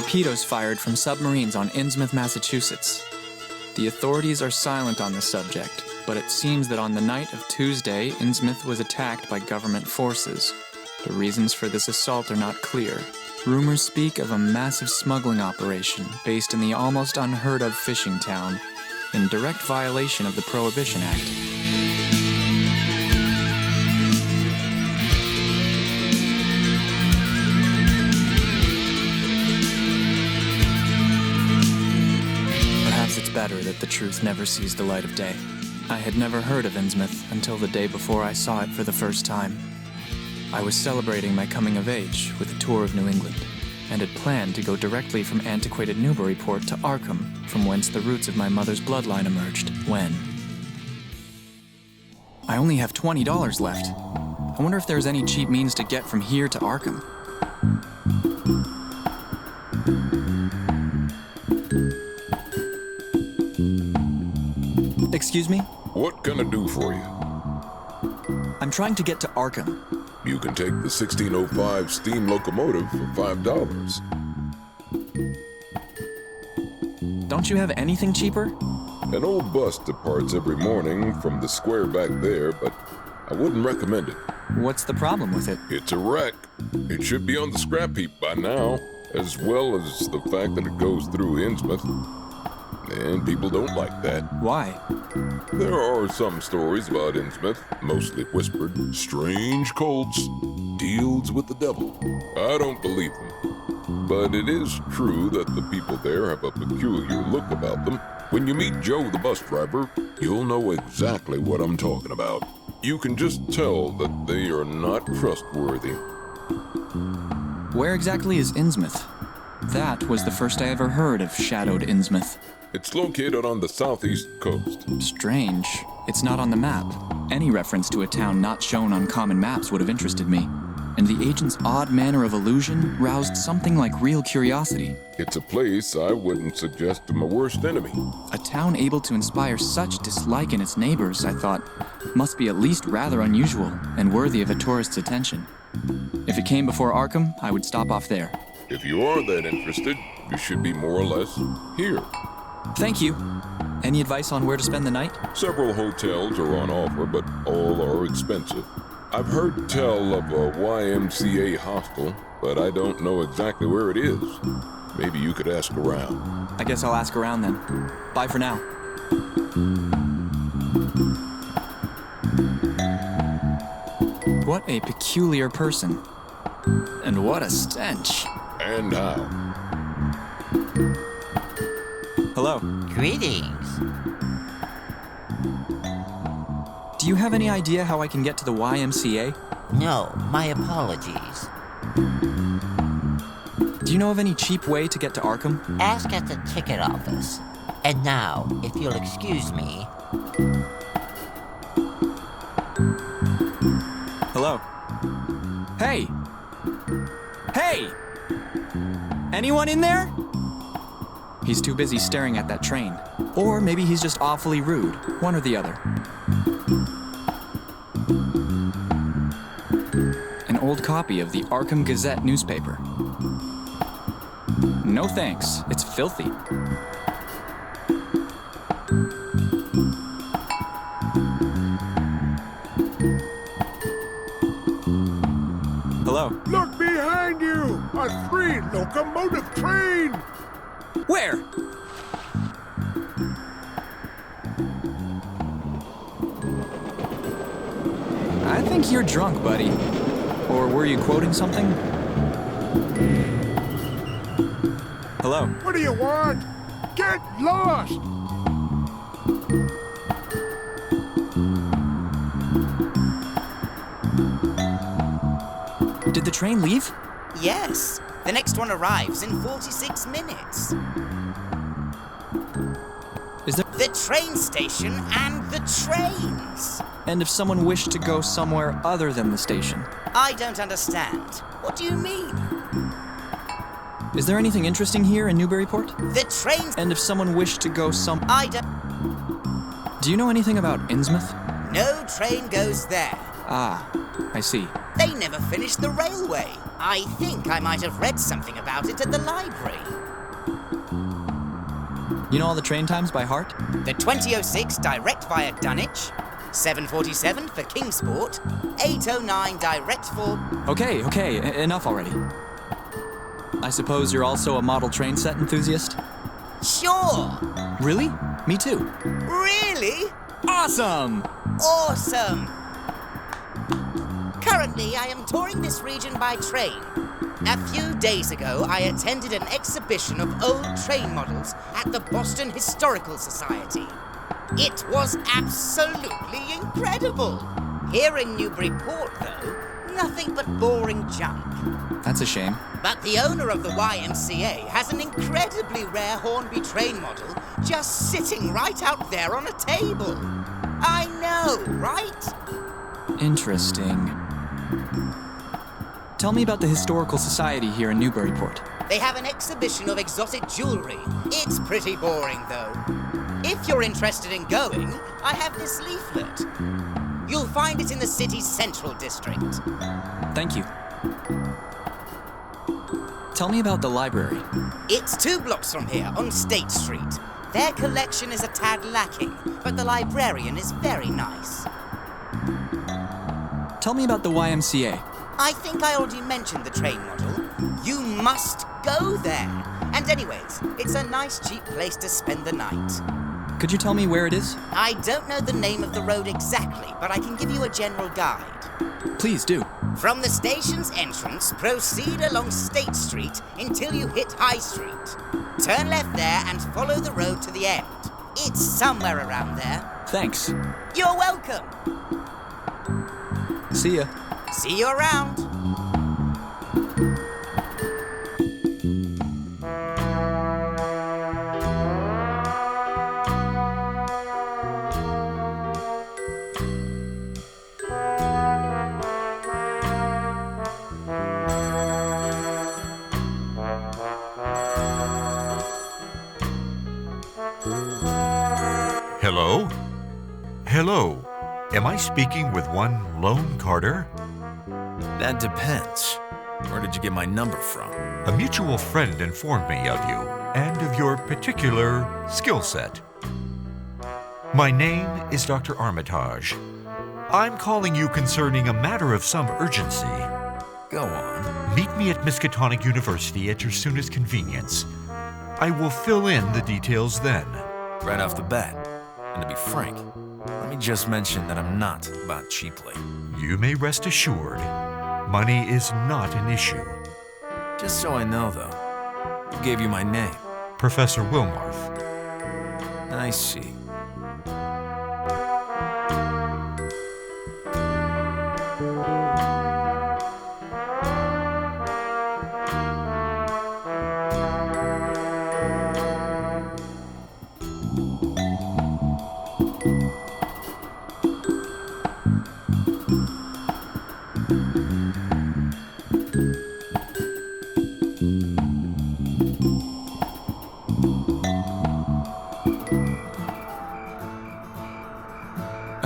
torpedoes fired from submarines on Innsmouth, Massachusetts. The authorities are silent on the subject, but it seems that on the night of Tuesday, Innsmouth was attacked by government forces. The reasons for this assault are not clear. Rumors speak of a massive smuggling operation based in the almost unheard-of fishing town, in direct violation of the Prohibition Act. Perhaps it's better that the truth never sees the light of day. I had never heard of Innsmouth until the day before I saw it for the first time. I was celebrating my coming of age with a tour of New England, and had planned to go directly from antiquated Newburyport to Arkham, from whence the roots of my mother's bloodline emerged, when I only have $20 left. I wonder if there's any cheap means to get from here to Arkham. Excuse me? What can I do for you? I'm trying to get to Arkham. You can take the 1605 steam locomotive for $5. Don't you have anything cheaper? An old bus departs every morning from the square back there, but I wouldn't recommend it. What's the problem with it? It's a wreck. It should be on the scrap heap by now, as well as the fact that it goes through Innsmouth. And people don't like that. Why? There are some stories about Innsmouth, mostly whispered. Strange cults, deals with the devil. I don't believe them. But it is true that the people there have a peculiar look about them. When you meet Joe the bus driver, you'll know exactly what I'm talking about. You can just tell that they are not trustworthy. Where exactly is Innsmouth? That was the first I ever heard of shadowed Innsmouth. It's located on the southeast coast. Strange. It's not on the map. Any reference to a town not shown on common maps would have interested me. And the agent's odd manner of allusion roused something like real curiosity. It's a place I wouldn't suggest to my worst enemy. A town able to inspire such dislike in its neighbors, I thought, must be at least rather unusual and worthy of a tourist's attention. If it came before Arkham, I would stop off there. If you are that interested, you should be more or less here. Thank you. Any advice on where to spend the night? Several hotels are on offer, but all are expensive. I've heard tell of a YMCA hostel, but I don't know exactly where it is. Maybe you could ask around. I guess I'll ask around then. Bye for now. What a peculiar person. And what a stench. And how? Hello. Greetings. Do you have any idea how I can get to the YMCA? No, my apologies. Do you know of any cheap way to get to Arkham? Ask at the ticket office. And now, if you'll excuse me... Hello? Hey! Hey! Anyone in there? He's too busy staring at that train. Or maybe he's just awfully rude. One or the other. An old copy of the Arkham Gazette newspaper. No thanks. It's filthy. Hello? Look behind you! A 3-locomotive train! Where? I think you're drunk, buddy. Or were you quoting something? Hello? What do you want? Get lost! Did the train leave? Yes. The next one arrives in 46 minutes. Is there... The train station and the trains. And if someone wished to go somewhere other than the station? I don't understand. What do you mean? Is there anything interesting here in Newburyport? The trains... And if someone wished to go I don't... Do you know anything about Innsmouth? No train goes there. Ah, I see. They never finished the railway. I think I might have read something about it at the library. You know all the train times by heart? The 2006 direct via Dunwich, 7:47 for Kingsport, 8:09 direct for... Okay, enough already. I suppose you're also a model train set enthusiast? Sure! Really? Me too. Really? Awesome! Awesome! Currently, I am touring this region by train. A few days ago, I attended an exhibition of old train models at the Boston Historical Society. It was absolutely incredible. Here in Newburyport, though, nothing but boring junk. That's a shame. But the owner of the YMCA has an incredibly rare Hornby train model just sitting right out there on a table. I know, right? Interesting. Tell me about the Historical Society here in Newburyport. They have an exhibition of exotic jewelry. It's pretty boring, though. If you're interested in going, I have this leaflet. You'll find it in the city's central district. Thank you. Tell me about the library. It's 2 blocks from here, on State Street. Their collection is a tad lacking, but the librarian is very nice. Tell me about the YMCA. I think I already mentioned the train model. You must go there. And anyways, it's a nice, cheap place to spend the night. Could you tell me where it is? I don't know the name of the road exactly, but I can give you a general guide. Please do. From the station's entrance, proceed along State Street until you hit High Street. Turn left there and follow the road to the end. It's somewhere around there. Thanks. You're welcome. See ya. See you around. Hello? Hello. Am I speaking with one Lone Carter? That depends. Where did you get my number from? A mutual friend informed me of you and of your particular skill set. My name is Dr. Armitage. I'm calling you concerning a matter of some urgency. Go on. Meet me at Miskatonic University at your soonest convenience. I will fill in the details then. Right off the bat. And to be frank, let me just mention that I'm not bought cheaply. You may rest assured, money is not an issue. Just so I know, though, who gave you my name? Professor Wilmarth. I see.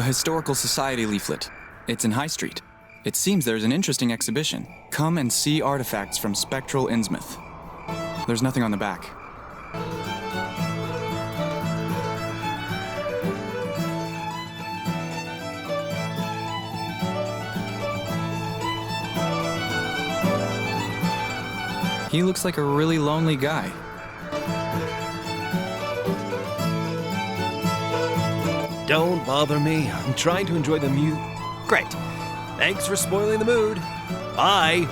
Historical Society leaflet. It's in High Street. It seems there's an interesting exhibition. Come and see artifacts from spectral Innsmouth. There's nothing on the back. He looks like a really lonely guy. Don't bother me. I'm trying to enjoy the Great. Thanks for spoiling the mood. Bye.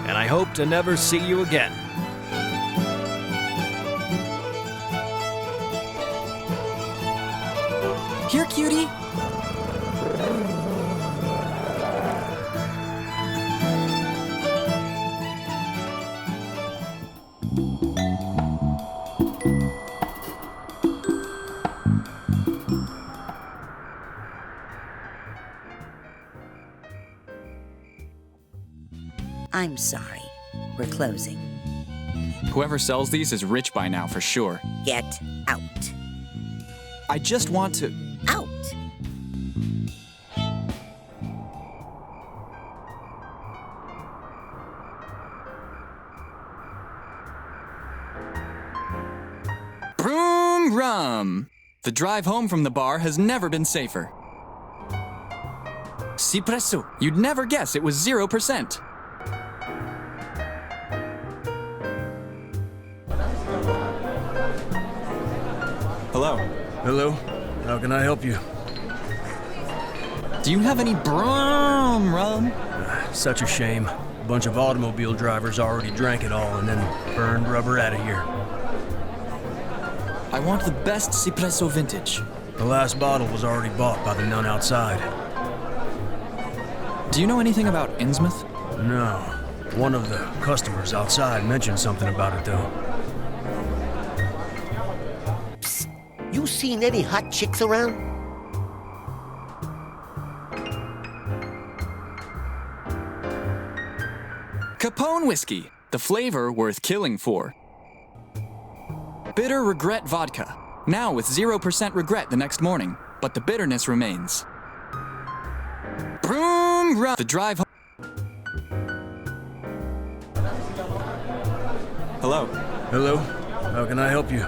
And I hope to never see you again. Here, cutie. I'm sorry. We're closing. Whoever sells these is rich by now, for sure. Get out. I just want to... Out! Broom, Boom rum! The drive home from the bar has never been safer. Si presso, you'd never guess it was 0%. Hello. Hello. How can I help you? Do you have any brum rum? Such a shame. A bunch of automobile drivers already drank it all and then burned rubber out of here. I want the best Cipresso vintage. The last bottle was already bought by the nun outside. Do you know anything about Innsmouth? No. One of the customers outside mentioned something about it, though. Psst. You seen any hot chicks around? Capone whiskey, the flavor worth killing for. Bitter regret vodka, now with 0% regret the next morning, but the bitterness remains. Broom rum, the drive home. Hello. Hello. How can I help you?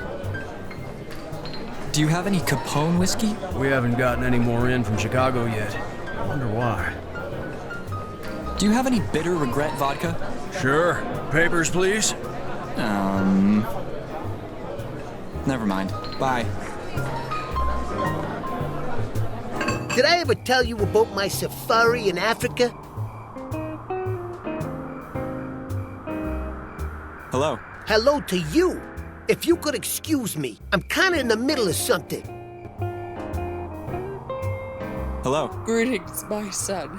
Do you have any Capone whiskey? We haven't gotten any more in from Chicago yet. I wonder why. Do you have any bitter regret vodka? Sure. Papers, please. Never mind. Bye. Did I ever tell you about my safari in Africa? Hello. Hello to you. If you could excuse me, I'm kinda in the middle of something. Hello. Greetings, my son.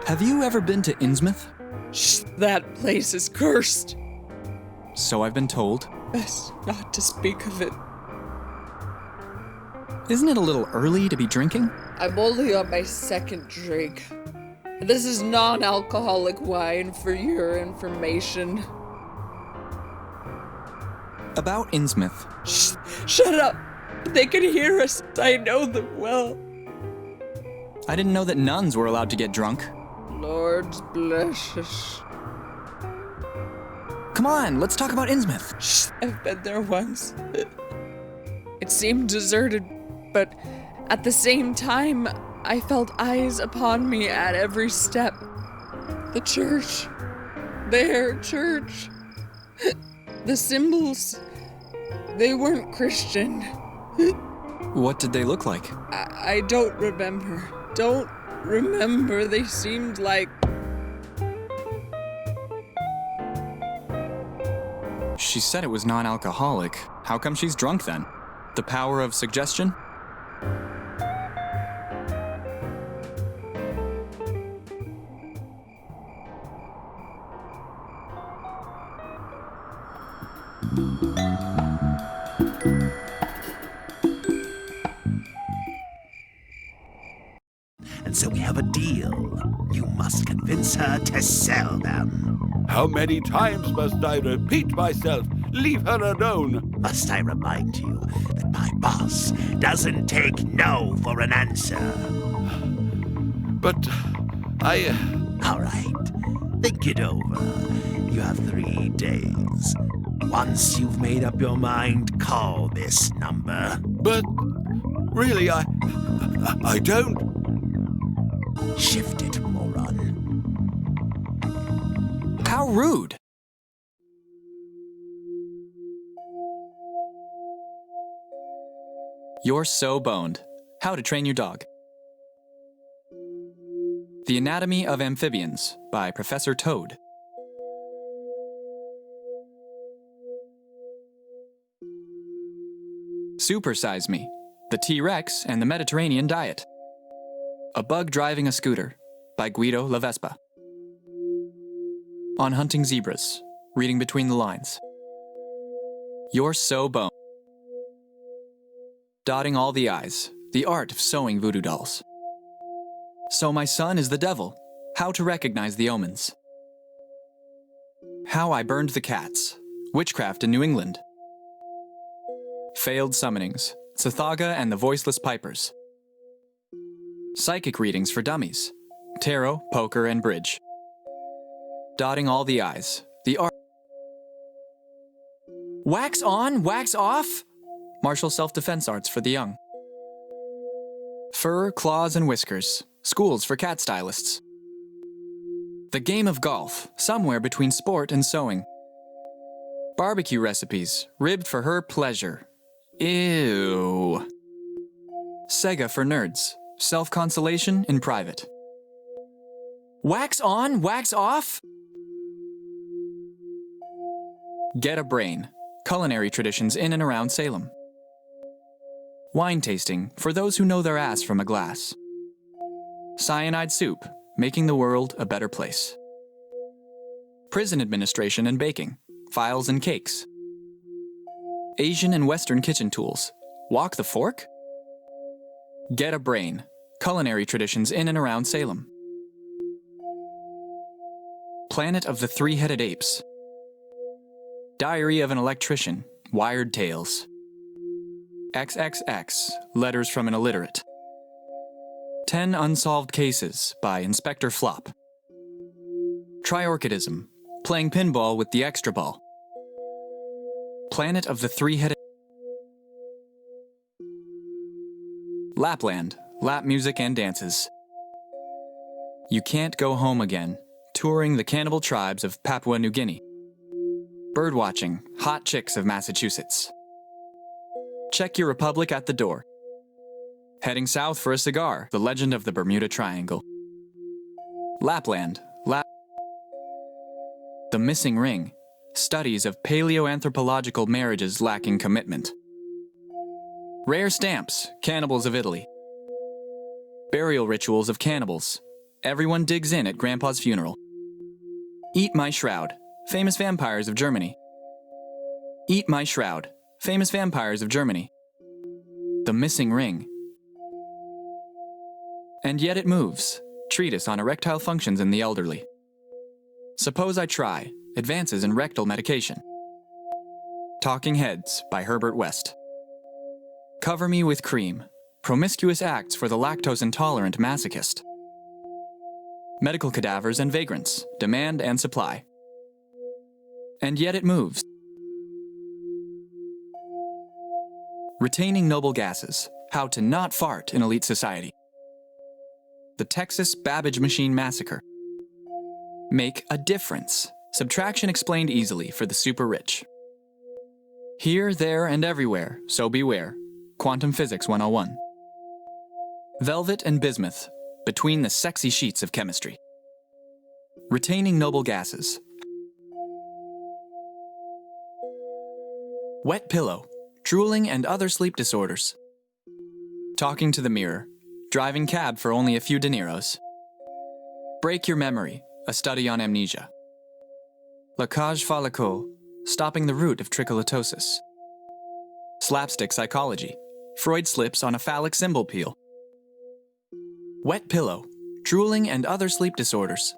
Have you ever been to Innsmouth? Shh, that place is cursed. So I've been told. Best not to speak of it. Isn't it a little early to be drinking? I'm only on my second drink. This is non-alcoholic wine for your information. About Innsmouth. Shh, shut up! They can hear us. I know them well. I didn't know that nuns were allowed to get drunk. Lord bless us. Come on, let's talk about Innsmouth. Shh, I've been there once. It seemed deserted, but at the same time, I felt eyes upon me at every step. The church. Their church. The symbols. They weren't Christian. What did they look like? I don't remember. Don't remember. They seemed like... She said it was non-alcoholic. How come she's drunk then? The power of suggestion? And so we have a deal. You must convince her to sell them. How many times must I repeat myself? Leave her alone. Must I remind you that my boss doesn't take no for an answer? But All right. Think it over. You have 3 days. Once you've made up your mind, call this number. But really, I don't. Shift it, moron. How rude! You're So Boned. How to Train Your Dog. The Anatomy of Amphibians by Professor Toad. Supersize Me. The T-Rex and the Mediterranean Diet. A Bug Driving a Scooter by Guido La Vespa. On Hunting Zebras. Reading Between the Lines. You're So Boned. Dotting All the I's. The Art of Sewing Voodoo Dolls. So My Son is the Devil. How to Recognize the Omens. How I Burned the Cats. Witchcraft in New England. Failed Summonings. Tsathaga and the Voiceless Pipers. Psychic Readings for Dummies. Tarot, Poker, and Bridge. Dotting All the I's. The Art. Wax on, wax off? Martial self-defense arts for the young. Fur, claws, and whiskers. Schools for cat stylists. The game of golf, somewhere between sport and sewing. Barbecue recipes, ribbed for her pleasure. Ew. Sega for nerds. Self-consolation in private. Wax on, wax off? Get a brain. Culinary traditions in and around Salem. Wine tasting for those who know their ass from a glass. Cyanide soup, making the world a better place. Prison administration and baking, files and cakes. Asian and Western kitchen tools. Walk the fork? Get a brain. Culinary traditions in and around Salem. Planet of the Three-Headed Apes. Diary of an Electrician, Wired Tales. XXX, Letters from an Illiterate. 10 Unsolved Cases by Inspector Flop. Triorchidism, playing pinball with the extra ball. Planet of the Three-Headed... Lapland, lap music and dances. You Can't Go Home Again, touring the cannibal tribes of Papua New Guinea. Birdwatching, hot chicks of Massachusetts. Check your republic at the door. Heading south for a cigar, the legend of the Bermuda Triangle. Lapland, The Missing Ring, studies of paleoanthropological marriages lacking commitment. Rare stamps, cannibals of Italy. Burial rituals of cannibals. Everyone digs in at Grandpa's funeral. Eat My Shroud, famous vampires of Germany. Eat My Shroud, famous vampires of Germany. The Missing Ring. And Yet It Moves, treatise on erectile functions in the elderly. Suppose I Try, advances in rectal medication. Talking Heads by Herbert West. Cover Me with Cream, promiscuous acts for the lactose-intolerant masochist. Medical cadavers and vagrants, demand and supply. And Yet It Moves. Retaining Noble Gases, how to not fart in elite society. The Texas Babbage Machine Massacre. Make a difference. Subtraction explained easily for the super rich. Here, there, and everywhere, so beware. Quantum Physics 101. Velvet and bismuth, between the sexy sheets of chemistry. Retaining Noble Gases. Wet pillow, drooling and other sleep disorders. Talking to the mirror, driving cab for only a few dineros. Break Your Memory, a study on amnesia. La cage follicule, stopping the root of tricholotosis. Slapstick psychology, Freud slips on a phallic symbol peel. Wet pillow, drooling and other sleep disorders.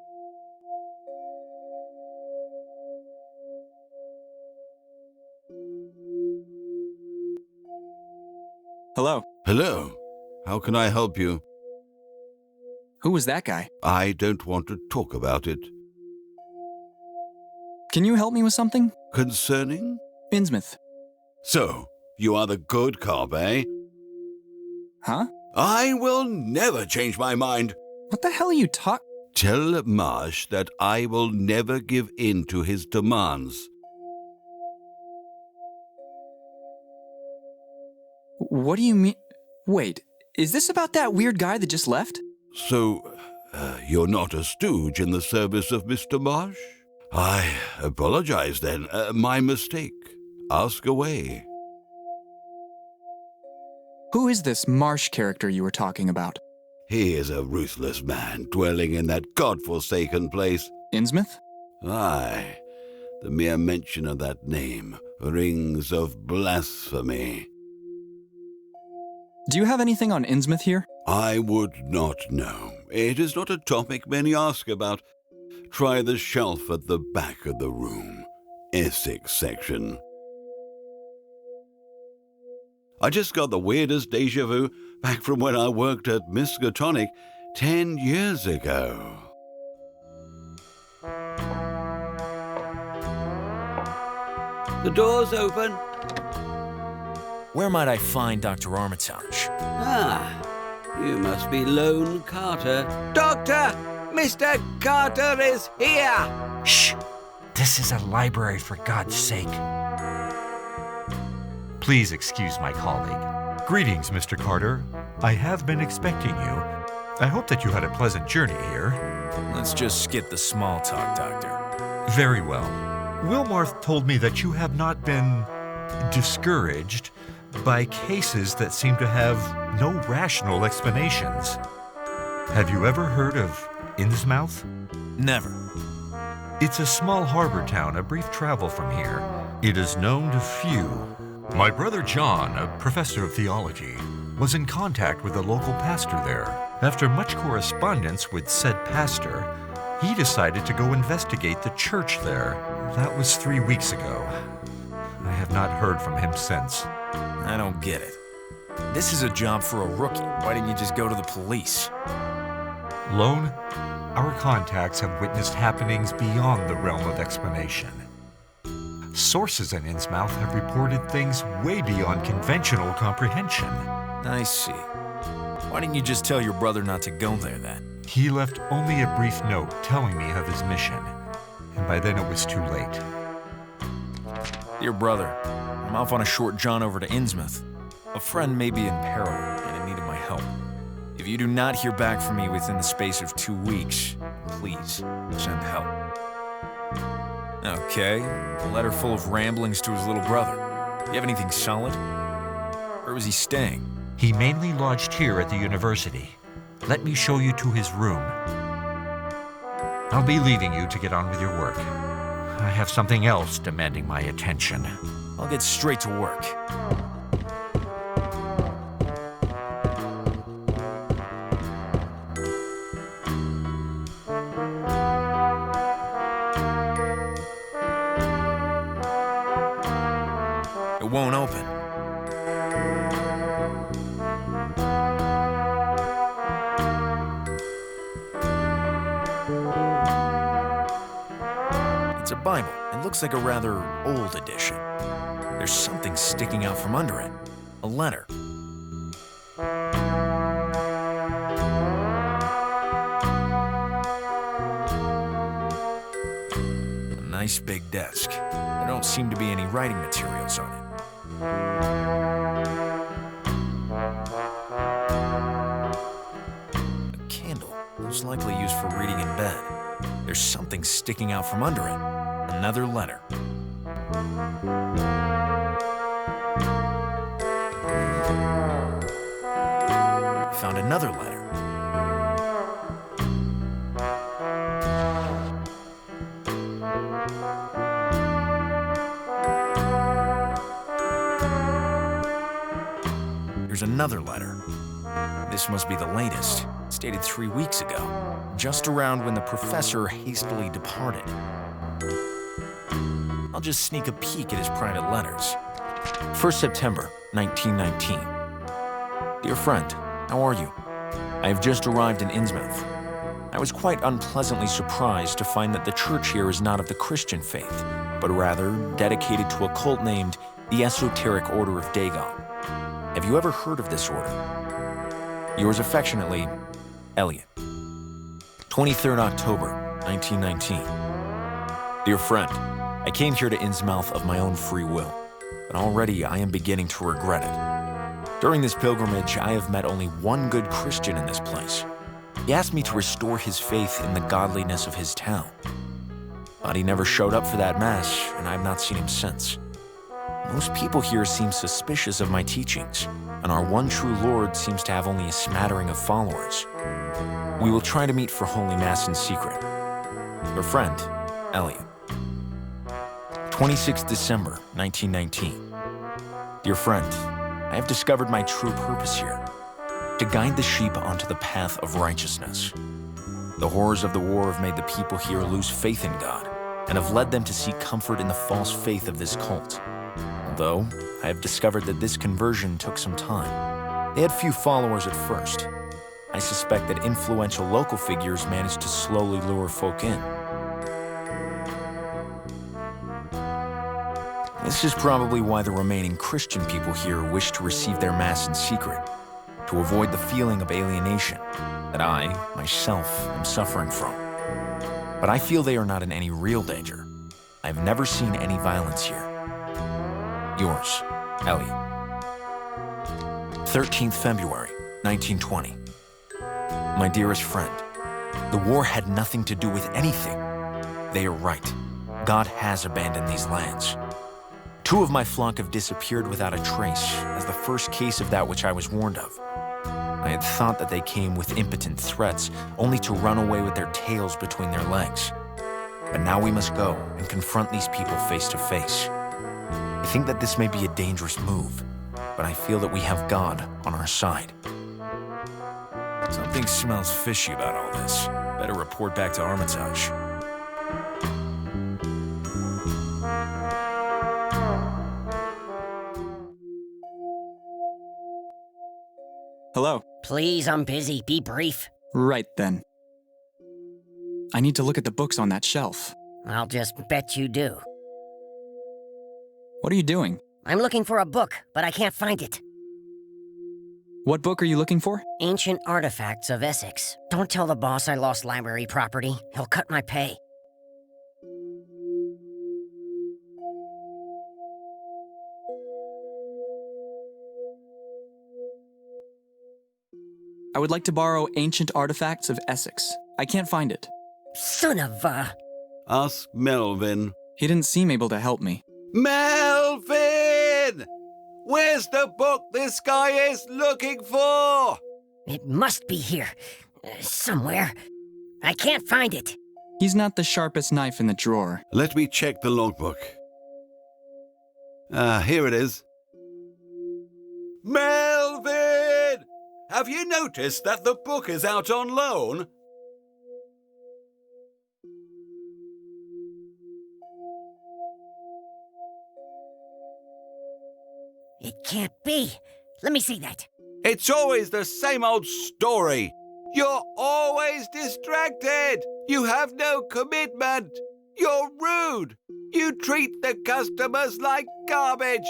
Hello. Hello. How can I help you? Who was that guy? I don't want to talk about it. Can you help me with something? Concerning? Innsmouth. So, you are the good cop, eh? Huh? I will never change my mind. What the hell are you Tell Marsh that I will never give in to his demands. What do you mean? Wait, is this about that weird guy that just left? So, you're not a stooge in the service of Mr. Marsh? I apologize then. My mistake. Ask away. Who is this Marsh character you were talking about? He is a ruthless man dwelling in that godforsaken place. Innsmouth? Aye. The mere mention of that name rings of blasphemy. Do you have anything on Innsmouth here? I would not know. It is not a topic many ask about. Try the shelf at the back of the room. Essex section. I just got the weirdest déjà vu back from when I worked at Miskatonic 10 years ago. The door's open. Where might I find Dr. Armitage? Ah, you must be Lone Carter. Doctor! Mr. Carter is here! Shh! This is a library, for God's sake. Please excuse my colleague. Greetings, Mr. Carter. I have been expecting you. I hope that you had a pleasant journey here. Let's just skip the small talk, Doctor. Very well. Wilmarth told me that you have not been discouraged by cases that seem to have no rational explanations. Have you ever heard of Innsmouth? Never. It's a small harbor town, a brief travel from here. It is known to few. My brother John, a professor of theology, was in contact with a local pastor there. After much correspondence with said pastor, he decided to go investigate the church there. That was 3 weeks ago. I have not heard from him since. I don't get it. This is a job for a rookie. Why didn't you just go to the police? Lone, our contacts have witnessed happenings beyond the realm of explanation. Sources in Innsmouth have reported things way beyond conventional comprehension. I see. Why didn't you just tell your brother not to go there then? He left only a brief note telling me of his mission, and by then it was too late. Dear brother, I'm off on a short jaunt over to Innsmouth. A friend may be in peril and in need of my help. If you do not hear back from me within the space of 2 weeks, please send help. Okay, a letter full of ramblings to his little brother. Do you have anything solid? Where was he staying? He mainly lodged here at the university. Let me show you to his room. I'll be leaving you to get on with your work. I have something else demanding my attention. I'll get straight to work. It won't open. It's a Bible. It looks like a rather old edition. There's something sticking out from under it. A letter. A nice big desk. There don't seem to be any writing materials on it. A candle, most likely used for reading in bed. There's something sticking out from under it. Another letter. I found another letter. Here's another letter. This must be the latest. It's dated 3 weeks ago, just around when the professor hastily departed. I'll just sneak a peek at his private letters. 1st September, 1919. Dear friend, how are you? I have just arrived in Innsmouth. I was quite unpleasantly surprised to find that the church here is not of the Christian faith, but rather dedicated to a cult named the Esoteric Order of Dagon. Have you ever heard of this order? Yours affectionately, Elliot. 23rd October, 1919. Dear friend, I came here to Innsmouth of my own free will, but already I am beginning to regret it. During this pilgrimage, I have met only one good Christian in this place. He asked me to restore his faith in the godliness of his town. But he never showed up for that mass, and I have not seen him since. Most people here seem suspicious of my teachings, and our one true Lord seems to have only a smattering of followers. We will try to meet for Holy Mass in secret. Your friend, Elliot. 26th December, 1919. Dear friend, I have discovered my true purpose here, to guide the sheep onto the path of righteousness. The horrors of the war have made the people here lose faith in God, and have led them to seek comfort in the false faith of this cult. Although, I have discovered that this conversion took some time. They had few followers at first. I suspect that influential local figures managed to slowly lure folk in. This is probably why the remaining Christian people here wish to receive their Mass in secret, to avoid the feeling of alienation that I, myself, am suffering from. But I feel they are not in any real danger. I've never seen any violence here. Yours, Ellie. 13th February, 1920. My dearest friend, the war had nothing to do with anything. They are right. God has abandoned these lands. 2 of my flock have disappeared without a trace, as the first case of that which I was warned of. I had thought that they came with impotent threats, only to run away with their tails between their legs. But now we must go and confront these people face to face. I think that this may be a dangerous move, but I feel that we have God on our side. Something smells fishy about all this. Better report back to Armitage. Hello. Please, I'm busy. Be brief. Right then. I need to look at the books on that shelf. I'll just bet you do. What are you doing? I'm looking for a book, but I can't find it. What book are you looking for? Ancient Artifacts of Essex. Don't tell the boss I lost library property. He'll cut my pay. I would like to borrow Ancient Artifacts of Essex. I can't find it. Son of a... Ask Melvin. He didn't seem able to help me. Melvin! Where's the book this guy is looking for? It must be here. Somewhere. I can't find it. He's not the sharpest knife in the drawer. Let me check the logbook. Here it is. Melvin! Have you noticed that the book is out on loan? It can't be. Let me see that. It's always the same old story. You're always distracted. You have no commitment. You're rude. You treat the customers like garbage.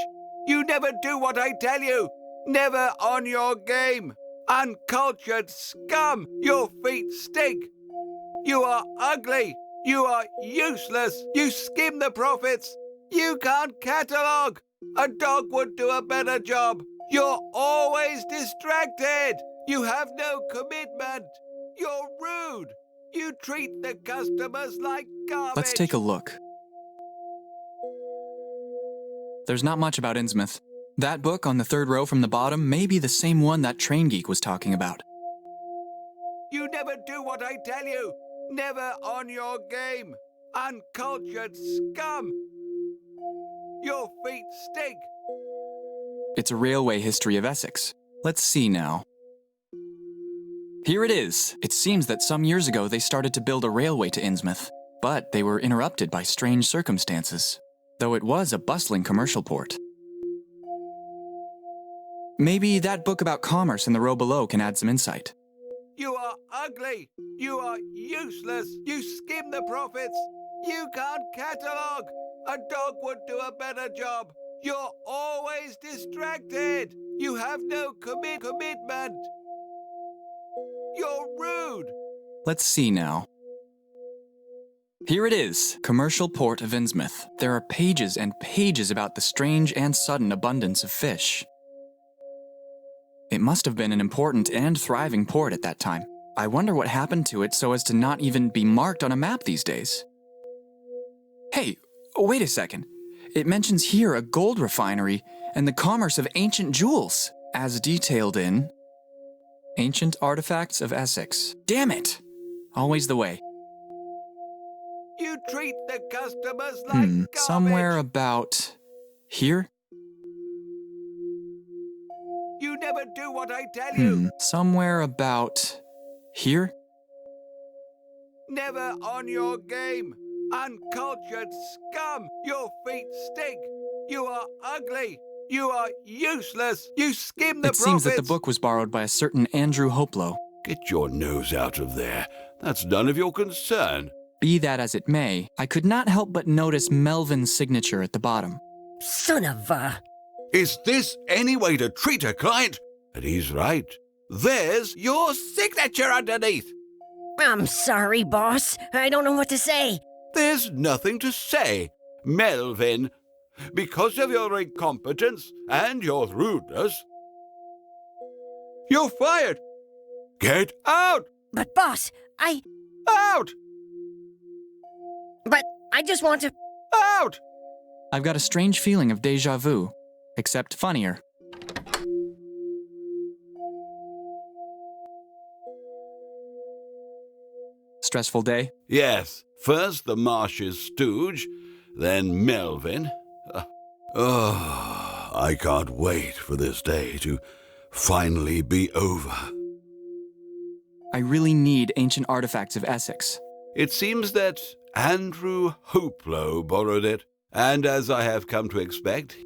You never do what I tell you. Never on your game. Uncultured scum. Your feet stink. You are ugly. You are useless. You skim the profits. You can't catalogue. A dog would do a better job. You're always distracted. You have no commitment. You're rude. You treat the customers like garbage. Let's take a look. There's not much about Innsmouth. That book on the 3rd row from the bottom may be the same one that Train Geek was talking about. You never do what I tell you. Never on your game. Uncultured scum. Your feet stink. It's a railway history of Essex. Let's see now. Here it is. It seems that some years ago they started to build a railway to Innsmouth, but they were interrupted by strange circumstances, though it was a bustling commercial port. Maybe that book about commerce in the row below can add some insight. You are ugly. You are useless. You skim the profits. You can't catalogue. A dog would do a better job. You're always distracted. You have no commitment. You're rude. Let's see now. Here it is, Commercial Port of Innsmouth. There are pages and pages about the strange and sudden abundance of fish. It must have been an important and thriving port at that time. I wonder what happened to it so as to not even be marked on a map these days. Hey, wait a second. It mentions here a gold refinery and the commerce of ancient jewels, as detailed in Ancient Artifacts of Essex. Damn it! Always the way. You treat the customers like garbage. Somewhere about here? You never do what I tell you. Somewhere about here? Never on your game. Uncultured scum. Your feet stink. You are ugly. You are useless. You skim the profits. It seems that the book was borrowed by a certain Andrew Hoplow. Get your nose out of there. That's none of your concern. Be that as it may, I could not help but notice Melvin's signature at the bottom. son of a... Is this any way to treat a client? And he's right. There's your signature underneath. I'm sorry, boss. I don't know what to say. There's nothing to say, Melvin. Because of your incompetence and your rudeness, you're fired. Get out! But, boss, Out! But I just want to... Out! I've got a strange feeling of déjà vu, except funnier. Stressful day? Yes. First the Marsh's stooge, then Melvin. I can't wait for this day to finally be over. I really need ancient artifacts of Essex. It seems that Andrew Hoplow borrowed it, and as I have come to expect,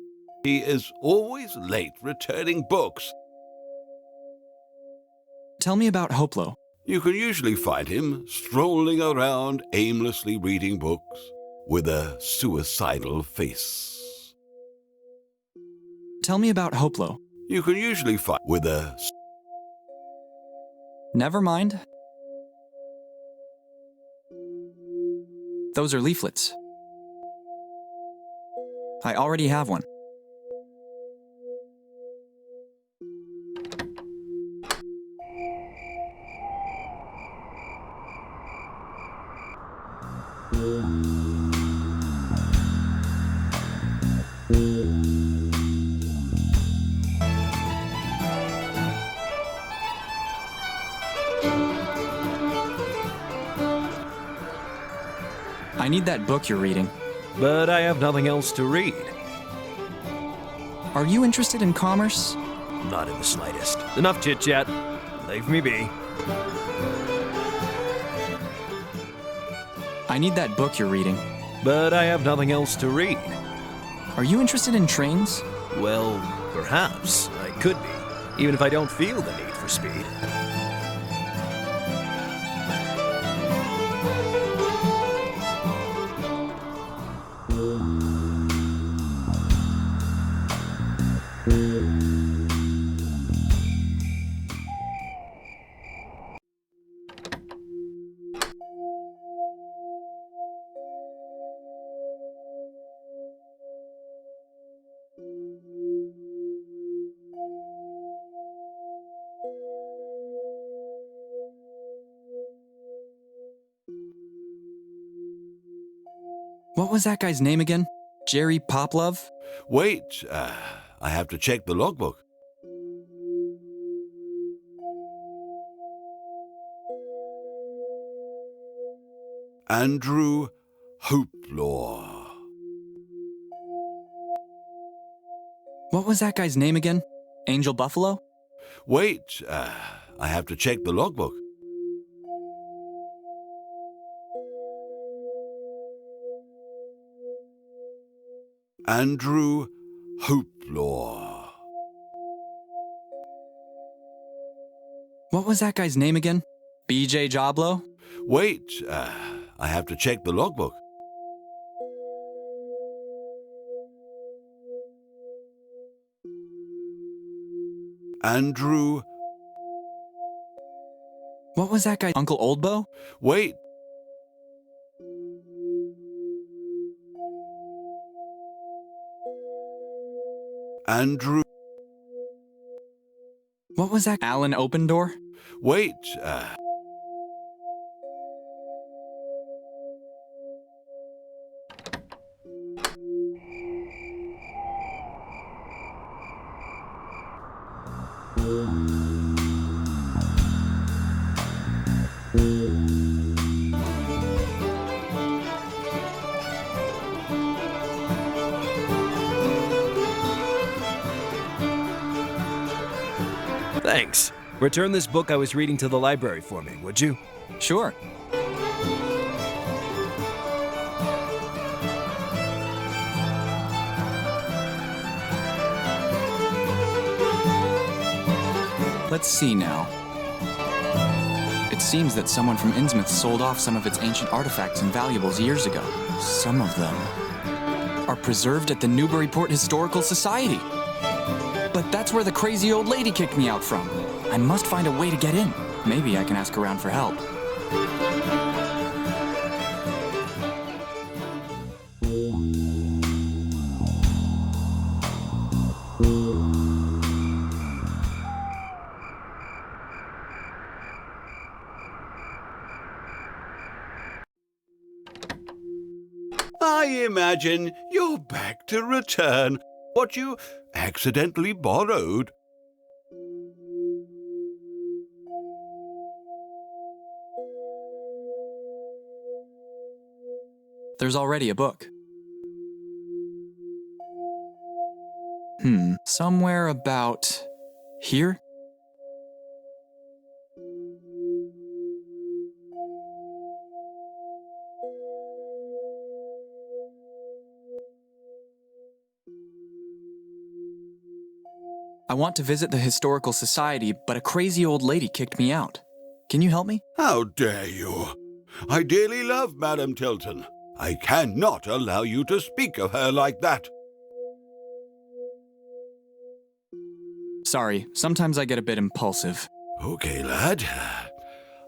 he is always late returning books. Tell me about Hoplow. You can usually find him strolling around aimlessly reading books with a suicidal face. Tell me about Hoplow. You can usually find with a... Never mind. Those are leaflets. I already have one. I need that book you're reading. But I have nothing else to read. Are you interested in commerce? Not in the slightest. Enough chit-chat. Leave me be. I need that book you're reading. But I have nothing else to read. Are you interested in trains? Well, perhaps I could be, even if I don't feel the need for speed. What was that guy's name again? Jerry Poplove? Wait, I have to check the logbook. Andrew Hoplow. What was that guy's name again? Angel Buffalo? Wait, I have to check the logbook. Andrew Hoplow. What was that guy's name again? BJ Joblo? Wait, I have to check the logbook. Andrew. What was that guy? Uncle Oldbo? Wait. Andrew. What was that? Alan Opendoor? Wait, Thanks. Return this book I was reading to the library for me, would you? Sure. Let's see now. It seems that someone from Innsmouth sold off some of its ancient artifacts and valuables years ago. Some of them are preserved at the Newburyport Historical Society. But that's where the crazy old lady kicked me out from. I must find a way to get in. Maybe I can ask around for help. I imagine you're back to return what you accidentally borrowed. There's already a book. Somewhere about here? I want to visit the Historical Society, but a crazy old lady kicked me out. Can you help me? How dare you? I dearly love Madame Tilton. I cannot allow you to speak of her like that. Sorry, sometimes I get a bit impulsive. Okay, lad.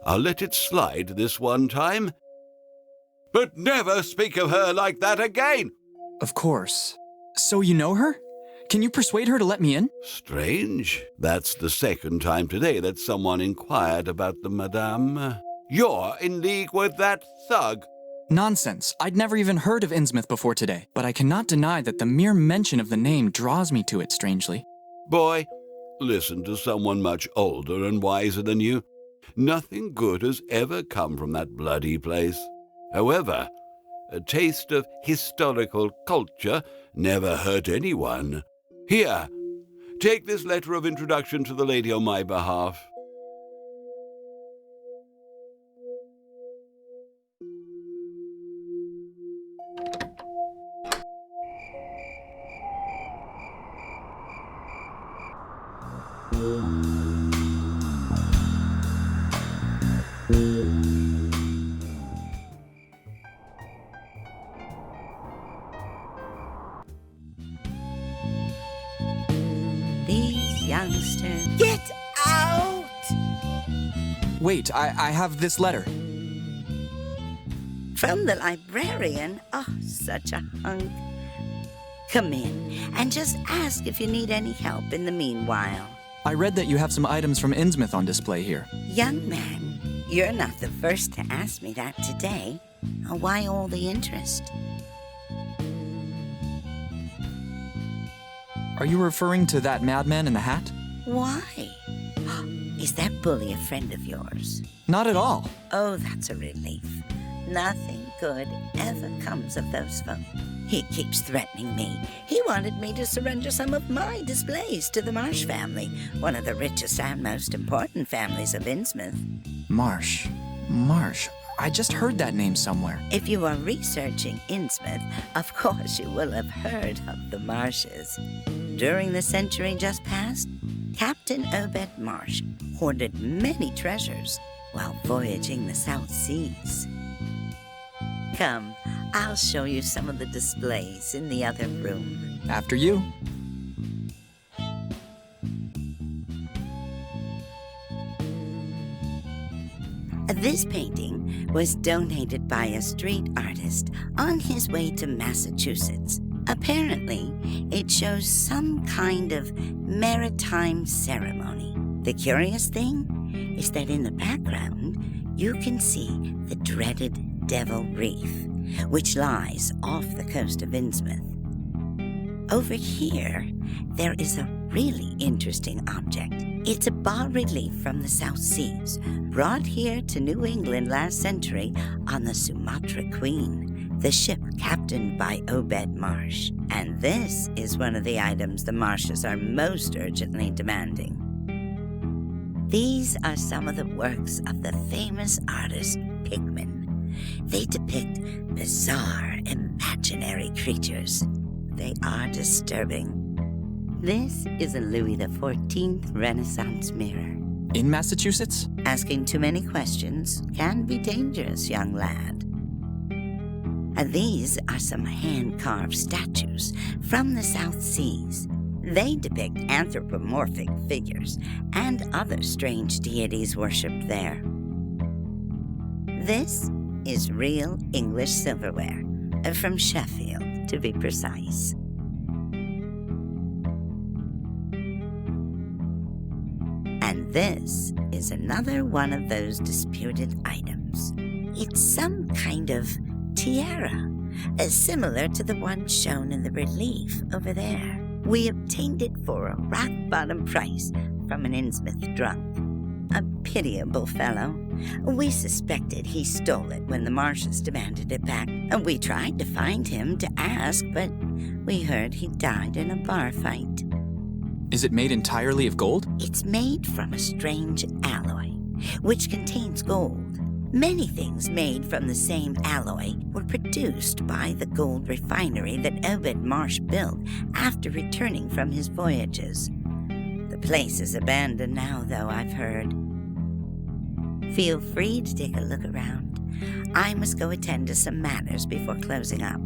I'll let it slide this one time. But never speak of her like that again! Of course. So you know her? Can you persuade her to let me in? Strange. That's the second time today that someone inquired about the madame. You're in league with that thug. Nonsense. I'd never even heard of Innsmouth before today, but I cannot deny that the mere mention of the name draws me to it strangely. Boy, listen to someone much older and wiser than you. Nothing good has ever come from that bloody place. However, a taste of historical culture never hurt anyone. Here, take this letter of introduction to the lady on my behalf. These youngsters. Get out! Wait, I have this letter. From the librarian? Oh, such a hunk. Come in and just ask if you need any help in the meanwhile. I read that you have some items from Innsmouth on display here. Young man, you're not the first to ask me that today. Why all the interest? Are you referring to that madman in the hat? Why? Is that bully a friend of yours? Not at all. Oh, that's a relief. Nothing good ever comes of those folk. He keeps threatening me. He wanted me to surrender some of my displays to the Marsh family, one of the richest and most important families of Innsmouth. Marsh. I just heard that name somewhere. If you are researching Innsmouth, of course you will have heard of the Marshes. During the century just past, Captain Obed Marsh hoarded many treasures while voyaging the South Seas. Come, I'll show you some of the displays in the other room. After you. This painting was donated by a street artist on his way to Massachusetts. Apparently, it shows some kind of maritime ceremony. The curious thing is that in the background, you can see the dreaded Devil Wreath, which lies off the coast of Innsmouth. Over here, there is a really interesting object. It's a bas-relief from the South Seas, brought here to New England last century on the Sumatra Queen, the ship captained by Obed Marsh. And this is one of the items the Marshes are most urgently demanding. These are some of the works of the famous artist Pickman. They depict bizarre, imaginary creatures. They are disturbing. This is a Louis XIV Renaissance mirror. In Massachusetts? Asking too many questions can be dangerous, young lad. These are some hand-carved statues from the South Seas. They depict anthropomorphic figures and other strange deities worshipped there. This is real English silverware, from Sheffield, to be precise. And this is another one of those disputed items. It's some kind of tiara, similar to the one shown in the relief over there. We obtained it for a rock-bottom price from an Innsmouth drunk. A pitiable fellow. We suspected he stole it when the Marshes demanded it back. We tried to find him to ask, but we heard he died in a bar fight. Is it made entirely of gold? It's made from a strange alloy, which contains gold. Many things made from the same alloy were produced by the gold refinery that Obed Marsh built after returning from his voyages. The place is abandoned now, though, I've heard. Feel free to take a look around. I must go attend to some matters before closing up.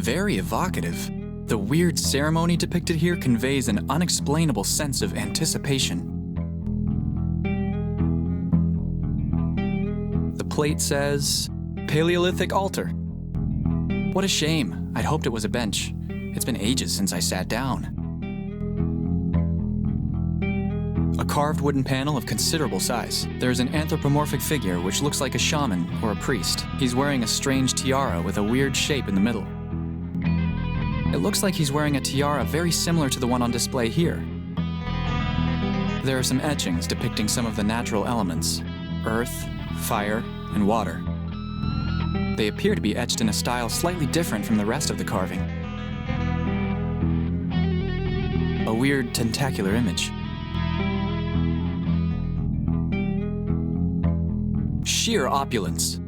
Very evocative. The weird ceremony depicted here conveys an unexplainable sense of anticipation. The plate says, Paleolithic altar. What a shame. I'd hoped it was a bench. It's been ages since I sat down. A carved wooden panel of considerable size. There's an anthropomorphic figure which looks like a shaman or a priest. He's wearing a strange tiara with a weird shape in the middle. It looks like he's wearing a tiara very similar to the one on display here. There are some etchings depicting some of the natural elements: earth, fire, and water. They appear to be etched in a style slightly different from the rest of the carving. A weird tentacular image. Sheer opulence.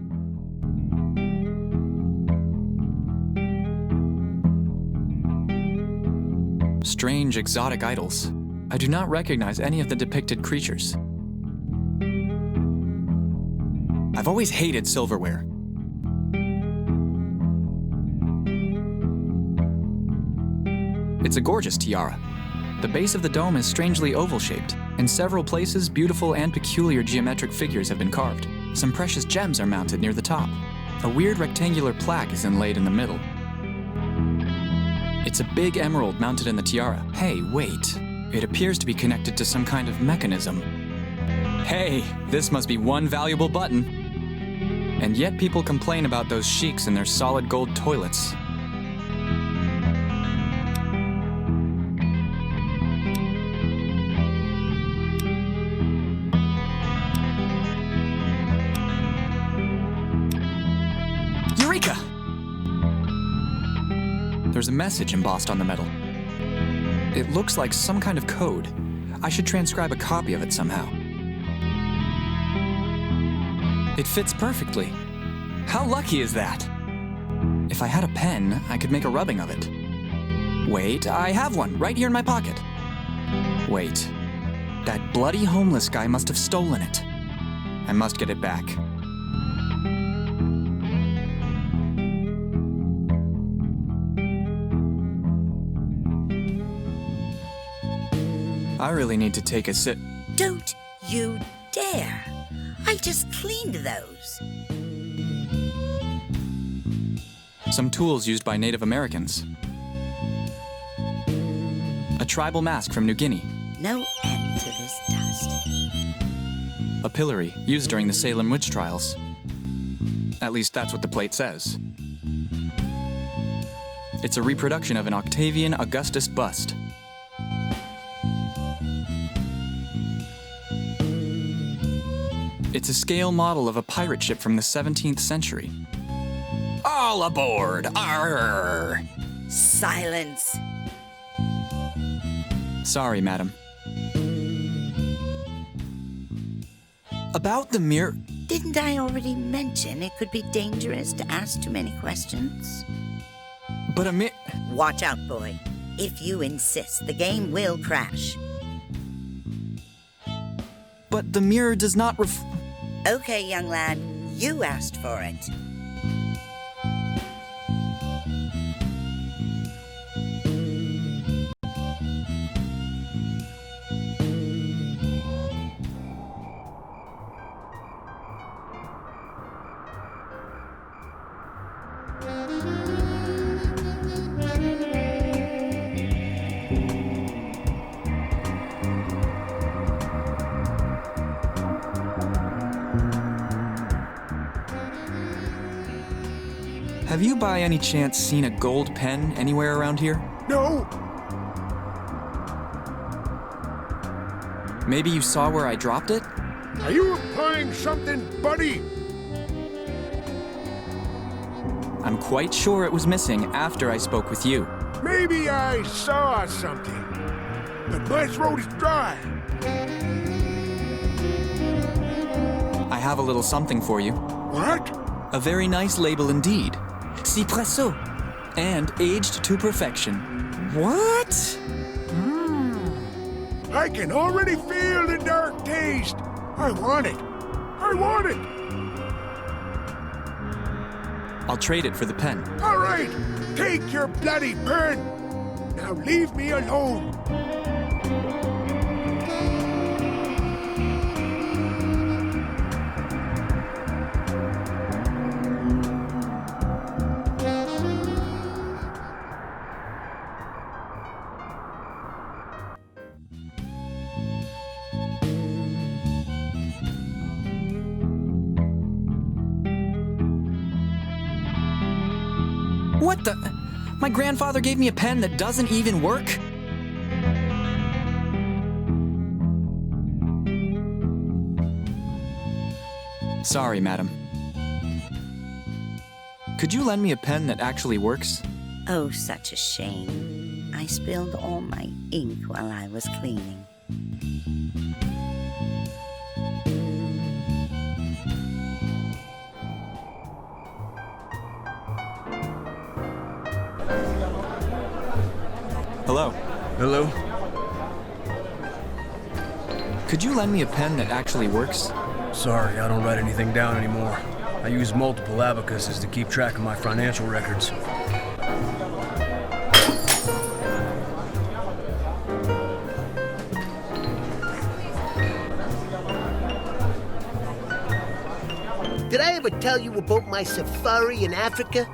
Strange exotic idols. I do not recognize any of the depicted creatures. I've always hated silverware. It's a gorgeous tiara. The base of the dome is strangely oval-shaped. In several places, beautiful and peculiar geometric figures have been carved. Some precious gems are mounted near the top. A weird rectangular plaque is inlaid in the middle. It's a big emerald mounted in the tiara. Hey, wait. It appears to be connected to some kind of mechanism. Hey, this must be one valuable button. And yet people complain about those sheiks and their solid gold toilets. Eureka! There's a message embossed on the metal. It looks like some kind of code. I should transcribe a copy of it somehow. It fits perfectly. How lucky is that? If I had a pen, I could make a rubbing of it. Wait, I have one right here in my pocket. Wait, that bloody homeless guy must have stolen it. I must get it back. I really need to take a sip. Don't you dare! I just cleaned those. Some tools used by Native Americans. A tribal mask from New Guinea. No end to this dust. A pillory used during the Salem witch trials. At least that's what the plate says. It's a reproduction of an Octavian Augustus bust. It's a scale model of a pirate ship from the 17th century. All aboard! Arr! Silence. Sorry, madam. About the mirror... Didn't I already mention it could be dangerous to ask too many questions? But a mirror... Watch out, boy. If you insist, the game will crash. but the mirror does not Okay, young lad, you asked for it. Have you by any chance seen a gold pen anywhere around here? No. Maybe you saw where I dropped it? Are you implying something, buddy? I'm quite sure it was missing after I spoke with you. Maybe I saw something, but my throat is dry. I have a little something for you. What? A very nice label indeed. Cipresso. And aged to perfection. What? I can already feel the dark taste. I want it. I want it. I'll trade it for the pen. All right, take your bloody pen. Now leave me alone. What the? My grandfather gave me a pen that doesn't even work? Sorry, madam. Could you lend me a pen that actually works? Oh, such a shame. I spilled all my ink while I was cleaning. Hello. Hello? Could you lend me a pen that actually works? Sorry, I don't write anything down anymore. I use multiple abacuses to keep track of my financial records. Did I ever tell you about my safari in Africa?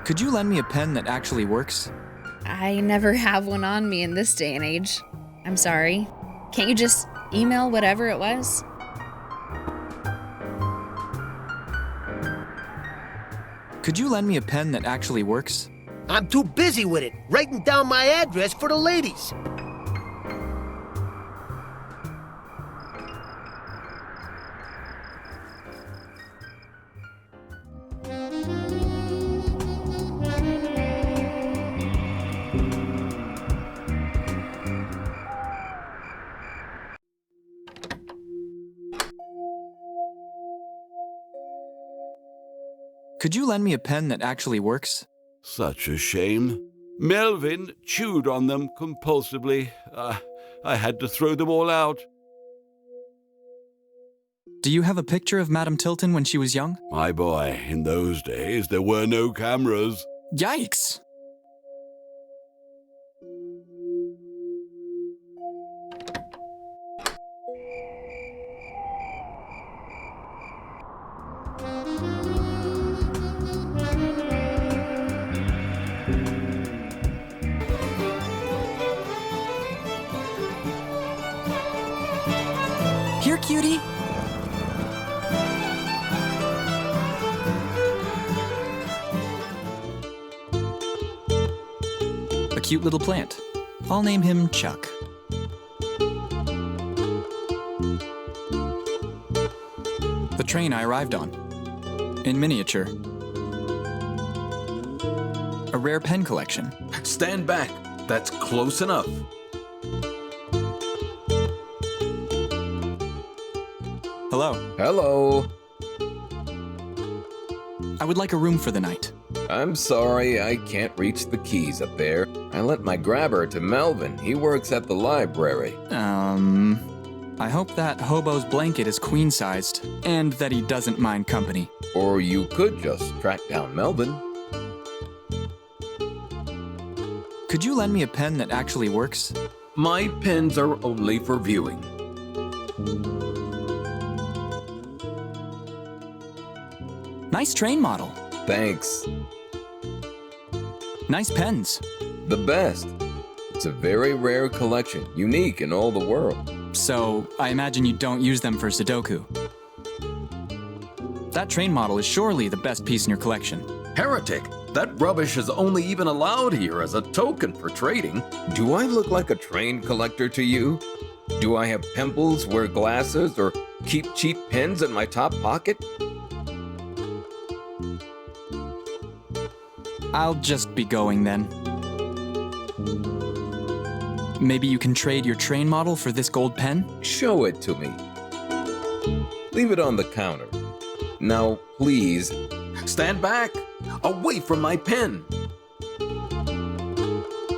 Could you lend me a pen that actually works? I never have one on me in this day and age. I'm sorry. Can't you just email whatever it was? Could you lend me a pen that actually works? I'm too busy with it, writing down my address for the ladies. Could you lend me a pen that actually works? Such a shame. Melvin chewed on them compulsively. I had to throw them all out. Do you have a picture of Madame Tilton when she was young? My boy, in those days there were no cameras. Yikes! Here, cutie! A cute little plant. I'll name him Chuck. The train I arrived on. In miniature. A rare pen collection. Stand back. That's close enough. Hello. Hello. I would like a room for the night. I'm sorry, I can't reach the keys up there. I lent my grabber to Melvin. He works at the library. I hope that hobo's blanket is queen-sized, and that he doesn't mind company. Or you could just track down Melvin. Could you lend me a pen that actually works? My pens are only for viewing. Nice train model. Thanks. Nice pens. The best. It's a very rare collection, unique in all the world. So, I imagine you don't use them for Sudoku. That train model is surely the best piece in your collection. Heretic! That rubbish is only even allowed here as a token for trading. Do I look like a train collector to you? Do I have pimples, wear glasses, or keep cheap pens in my top pocket? I'll just be going then. Maybe you can trade your train model for this gold pen? Show it to me. Leave it on the counter. Now, please, stand back! Away from my pen!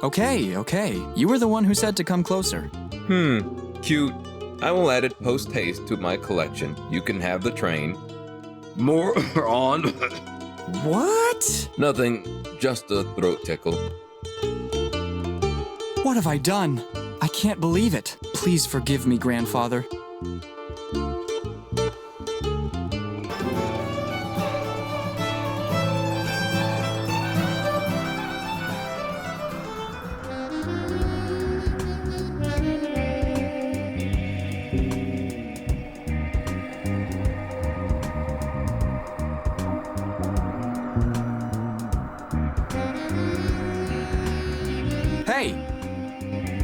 Okay. You were the one who said to come closer. Cute. I will add it post-haste to my collection. You can have the train. More on. What? Nothing, just a throat tickle. What have I done? I can't believe it. Please forgive me, grandfather.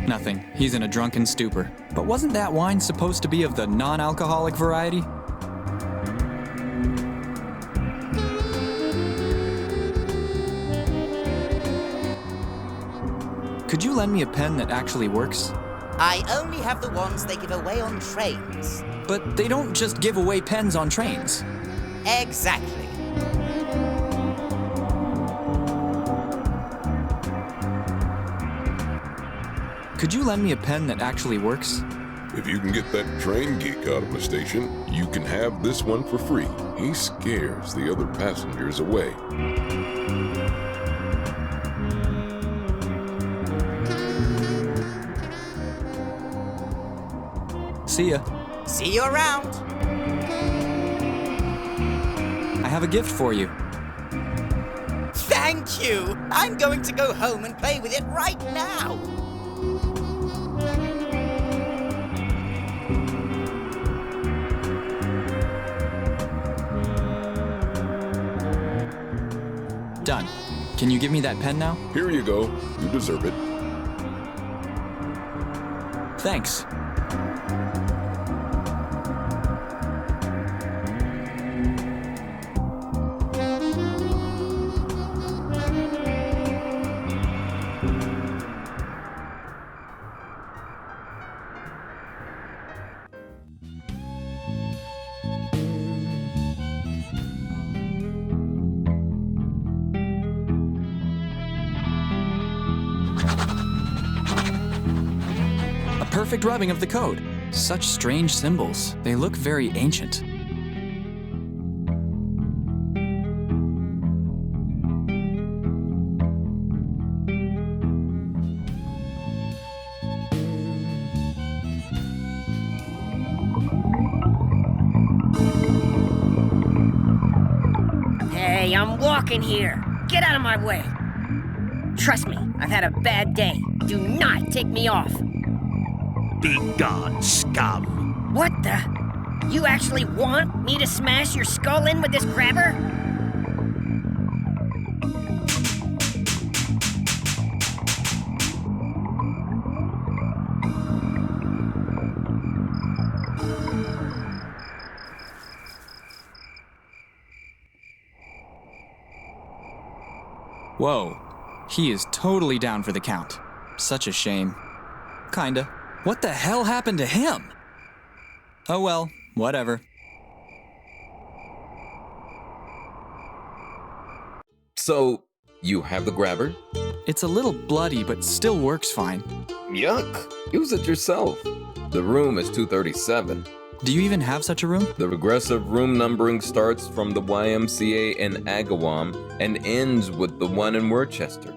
Nothing. He's in a drunken stupor. But wasn't that wine supposed to be of the non-alcoholic variety? Could you lend me a pen that actually works? I only have the ones they give away on trains. But they don't just give away pens on trains. Exactly. Could you lend me a pen that actually works? If you can get that train geek out of the station, you can have this one for free. He scares the other passengers away. See ya. See you around. I have a gift for you. Thank you. I'm going to go home and play with it right now. Done. Can you give me that pen now? Here you go. You deserve it. Thanks. Perfect rubbing of the code. Such strange symbols. They look very ancient. Hey, I'm walking here. Get out of my way. Trust me, I've had a bad day. Do not take me off. Be gone, scum! What the? You actually want me to smash your skull in with this grabber? Whoa. He is totally down for the count. Such a shame. Kinda. What the hell happened to him? Oh well, whatever. So, you have the grabber? It's a little bloody, but still works fine. Yuck! Use it yourself. The room is 237. Do you even have such a room? The regressive room numbering starts from the YMCA in Agawam and ends with the one in Worcester.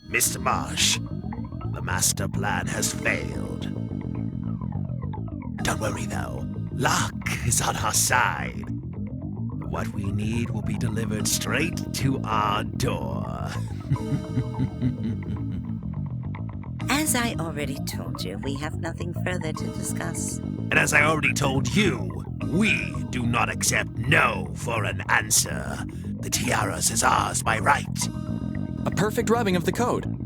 Mr. Marsh, the master plan has failed. Don't worry, though. Luck is on our side. What we need will be delivered straight to our door. As I already told you, we have nothing further to discuss. And as I already told you, we do not accept no for an answer. The tiaras is ours by right. A perfect rubbing of the code.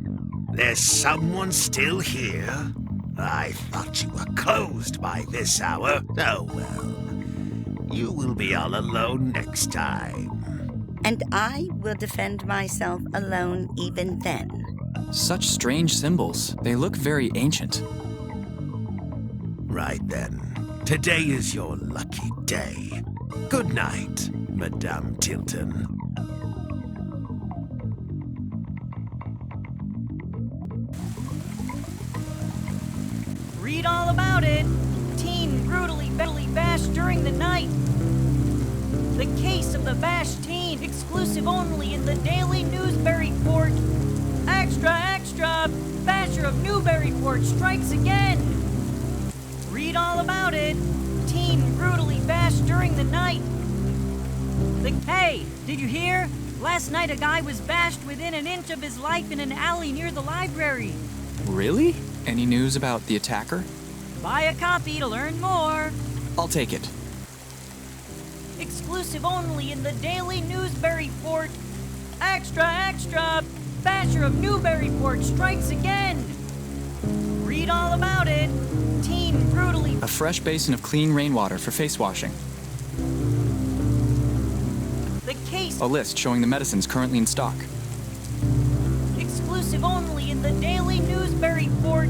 There's someone still here? I thought you were closed by this hour. Oh well. You will be all alone next time. And I will defend myself alone even then. Such strange symbols. They look very ancient. Right then. Today is your lucky day. Good night, Madame Tilton. Read all about it. Teen brutally bashed during the night. The case of the bashed teen, exclusive only in the Daily Newsburyport. Extra, extra! Basher of Newburyport strikes again. Read all about it. Teen brutally bashed during the night. Hey, did you hear? Last night a guy was bashed within an inch of his life in an alley near the library. Really? Any news about the attacker? Buy a copy to learn more. I'll take it. Exclusive only in the Daily Newsburyport. Extra, extra! Basher of Newburyport strikes again. Read all about it. Teen brutally... A fresh basin of clean rainwater for face washing. The case... A list showing the medicines currently in stock. Exclusive only in the Daily Newsburyport.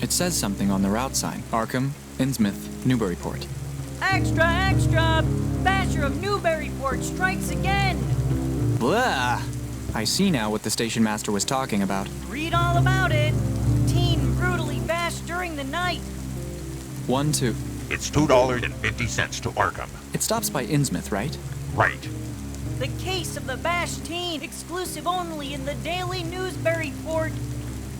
It says something on the route sign. Arkham, Innsmouth, Newburyport. Extra, extra! Basher of Newburyport strikes again. Blah! I see now what the station master was talking about. Read all about it. Teen brutally bashed during the night. 1, 2. It's $2.50 to Arkham. It stops by Innsmouth, right? Right. The case of the bashed teen, exclusive only in the Daily Newsburyport.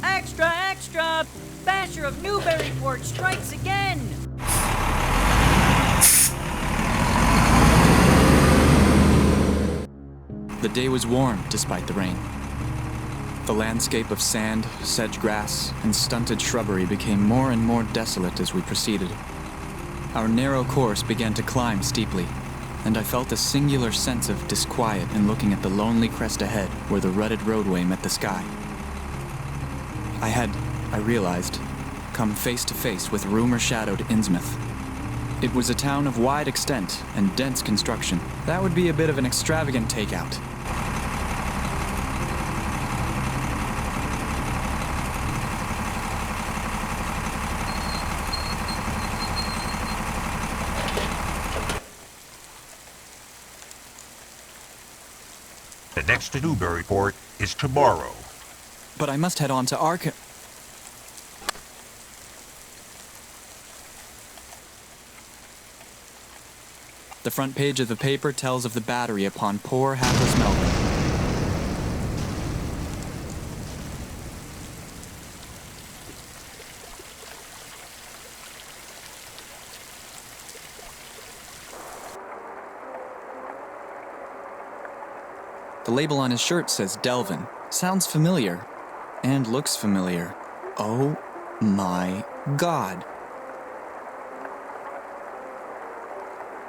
Extra, extra! Basher of Newburyport strikes again. The day was warm despite the rain. The landscape of sand, sedge grass, and stunted shrubbery became more and more desolate as we proceeded. Our narrow course began to climb steeply, and I felt a singular sense of disquiet in looking at the lonely crest ahead where the rutted roadway met the sky. I realized, come face to face with rumor-shadowed Innsmouth. It was a town of wide extent and dense construction. That would be a bit of an extravagant takeout. The next to Newburyport is tomorrow. But I must head on to Arkham. The front page of the paper tells of the battery upon poor, hapless Melvin. The label on his shirt says Delvin. Sounds familiar. And looks familiar. Oh my God.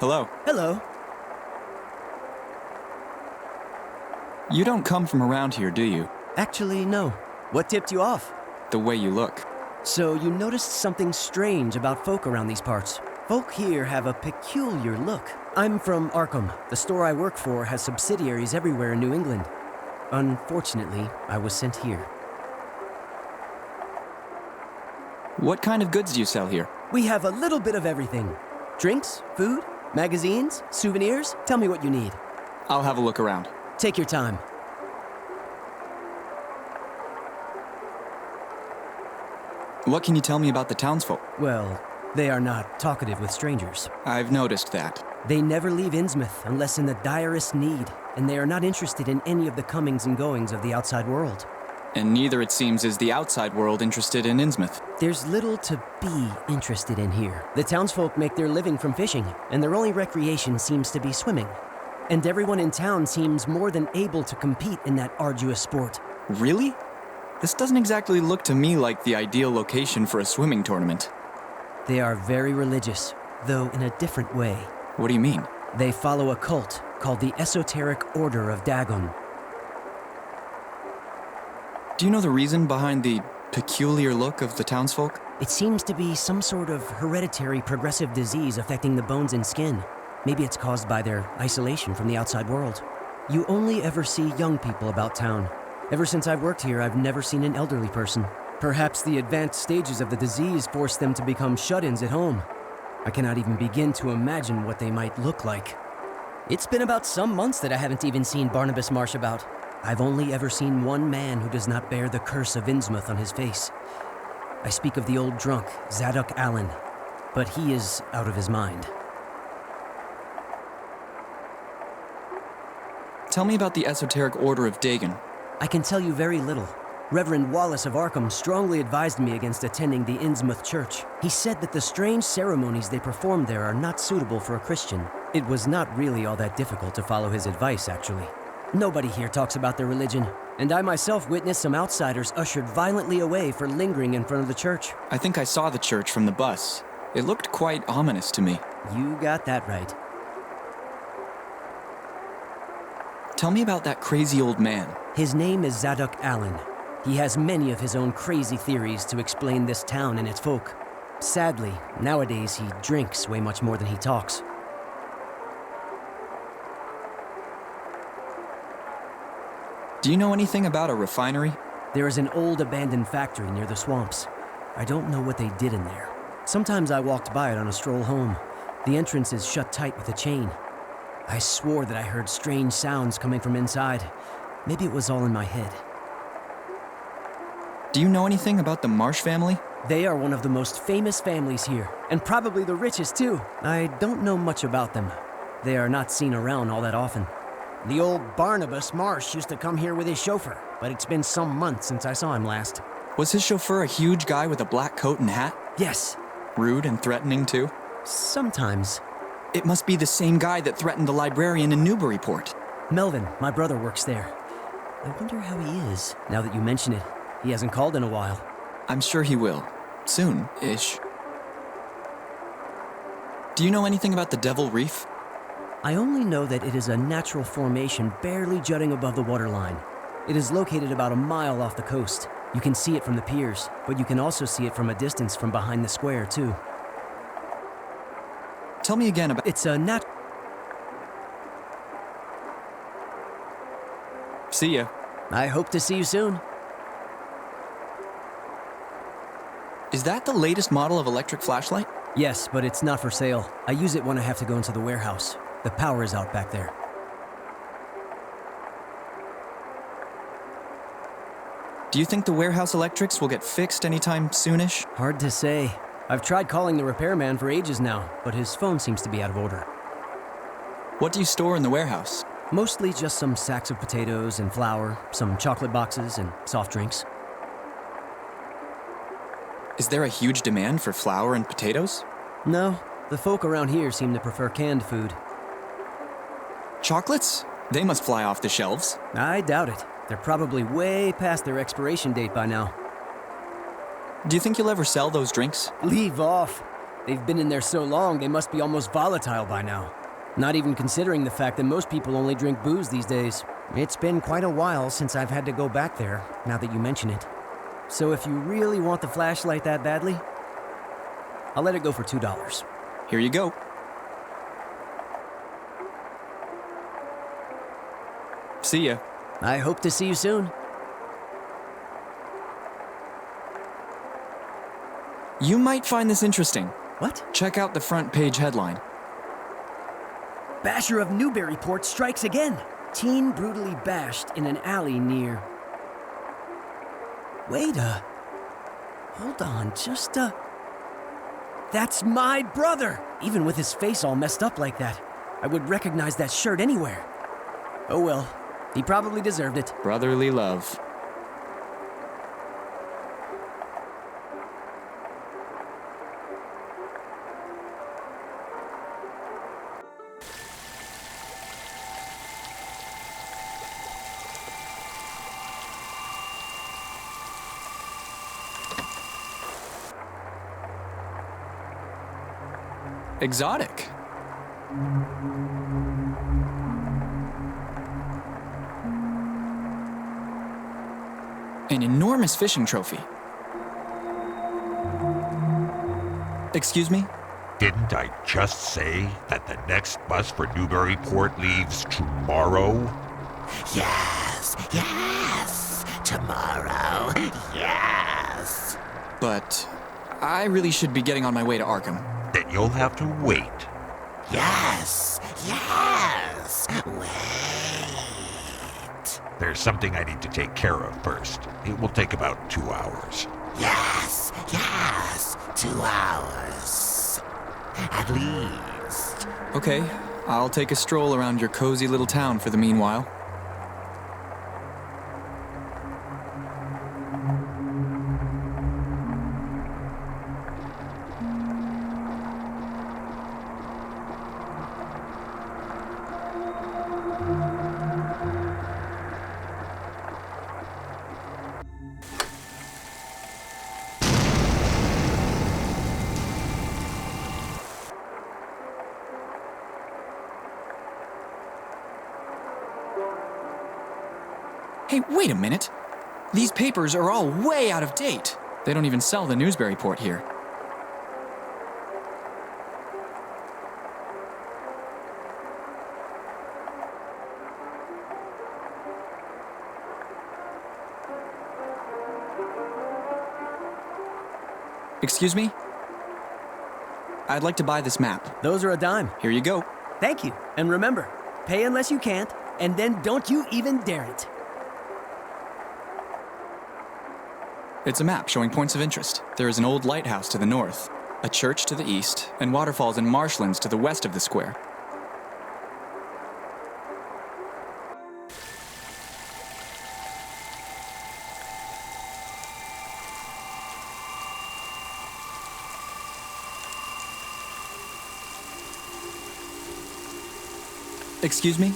Hello. Hello. You don't come from around here, do you? Actually, no. What tipped you off? The way you look. So you noticed something strange about folk around these parts. Folk here have a peculiar look. I'm from Arkham. The store I work for has subsidiaries everywhere in New England. Unfortunately, I was sent here. What kind of goods do you sell here? We have a little bit of everything. Drinks, food, magazines, souvenirs. Tell me what you need. I'll have a look around. Take your time. What can you tell me about the townsfolk? Well, they are not talkative with strangers. I've noticed that. They never leave Innsmouth unless in the direst need, and they are not interested in any of the comings and goings of the outside world. And neither, it seems, is the outside world interested in Innsmouth. There's little to be interested in here. The townsfolk make their living from fishing, and their only recreation seems to be swimming. And everyone in town seems more than able to compete in that arduous sport. Really? This doesn't exactly look to me like the ideal location for a swimming tournament. They are very religious, though in a different way. What do you mean? They follow a cult called the Esoteric Order of Dagon. Do you know the reason behind the peculiar look of the townsfolk? It seems to be some sort of hereditary progressive disease affecting the bones and skin. Maybe it's caused by their isolation from the outside world. You only ever see young people about town. Ever since I've worked here, I've never seen an elderly person. Perhaps the advanced stages of the disease forced them to become shut-ins at home. I cannot even begin to imagine what they might look like. It's been about some months that I haven't even seen Barnabas Marsh about. I've only ever seen one man who does not bear the curse of Innsmouth on his face. I speak of the old drunk, Zadok Allen, but he is out of his mind. Tell me about the Esoteric Order of Dagon. I can tell you very little. Reverend Wallace of Arkham strongly advised me against attending the Innsmouth church. He said that the strange ceremonies they perform there are not suitable for a Christian. It was not really all that difficult to follow his advice, actually. Nobody here talks about their religion, and I myself witnessed some outsiders ushered violently away for lingering in front of the church. I think I saw the church from the bus. It looked quite ominous to me. You got that right. Tell me about that crazy old man. His name is Zadok Allen. He has many of his own crazy theories to explain this town and its folk. Sadly, nowadays he drinks way much more than he talks. Do you know anything about a refinery? There is an old abandoned factory near the swamps. I don't know what they did in there. Sometimes I walked by it on a stroll home. The entrance is shut tight with a chain. I swore that I heard strange sounds coming from inside. Maybe it was all in my head. Do you know anything about the Marsh family? They are one of the most famous families here, and probably the richest too. I don't know much about them. They are not seen around all that often. The old Barnabas Marsh used to come here with his chauffeur, but it's been some months since I saw him last. Was his chauffeur a huge guy with a black coat and hat? Yes. Rude and threatening too? Sometimes. It must be the same guy that threatened the librarian in Newburyport. Melvin, my brother, works there. I wonder how he is, now that you mention it. He hasn't called in a while. I'm sure he will. Soon-ish. Do you know anything about the Devil Wreath? I only know that it is a natural formation barely jutting above the waterline. It is located about a mile off the coast. You can see it from the piers, but you can also see it from a distance from behind the square, too. Tell me again about... It's a See ya. I hope to see you soon. Is that the latest model of electric flashlight? Yes, but it's not for sale. I use it when I have to go into the warehouse. The power is out back there. Do you think the warehouse electrics will get fixed anytime soonish? Hard to say. I've tried calling the repairman for ages now, but his phone seems to be out of order. What do you store in the warehouse? Mostly just some sacks of potatoes and flour, some chocolate boxes, and soft drinks. Is there a huge demand for flour and potatoes? No, the folk around here seem to prefer canned food. Chocolates? They must fly off the shelves. I doubt it. They're probably way past their expiration date by now. Do you think you'll ever sell those drinks? Leave off. They've been in there so long, they must be almost volatile by now. Not even considering the fact that most people only drink booze these days. It's been quite a while since I've had to go back there, now that you mention it. So if you really want the flashlight that badly, I'll let it go for $2. Here you go. See ya. I hope to see you soon. You might find this interesting. What? Check out the front page headline. Basher of Newburyport strikes again. Teen brutally bashed in an alley near... Wait a... Hold on, That's my brother! Even with his face all messed up like that, I would recognize that shirt anywhere. Oh well, he probably deserved it. Brotherly love. Exotic. An enormous fishing trophy. Excuse me? Didn't I just say that the next bus for Newburyport leaves tomorrow? Yes, tomorrow, yes. But I really should be getting on my way to Arkham. Then you'll have to wait. Yes, wait. There's something I need to take care of first. It will take about 2 hours. Yes, 2 hours. At least. Okay, I'll take a stroll around your cozy little town for the meanwhile. Hey, wait a minute. These papers are all way out of date. They don't even sell the Newburyport here. Excuse me? I'd like to buy this map. Those are a dime. Here you go. Thank you. And remember, pay unless you can't, and then don't you even dare it. It's a map showing points of interest. There is an old lighthouse to the north, a church to the east, and waterfalls and marshlands to the west of the square. Excuse me?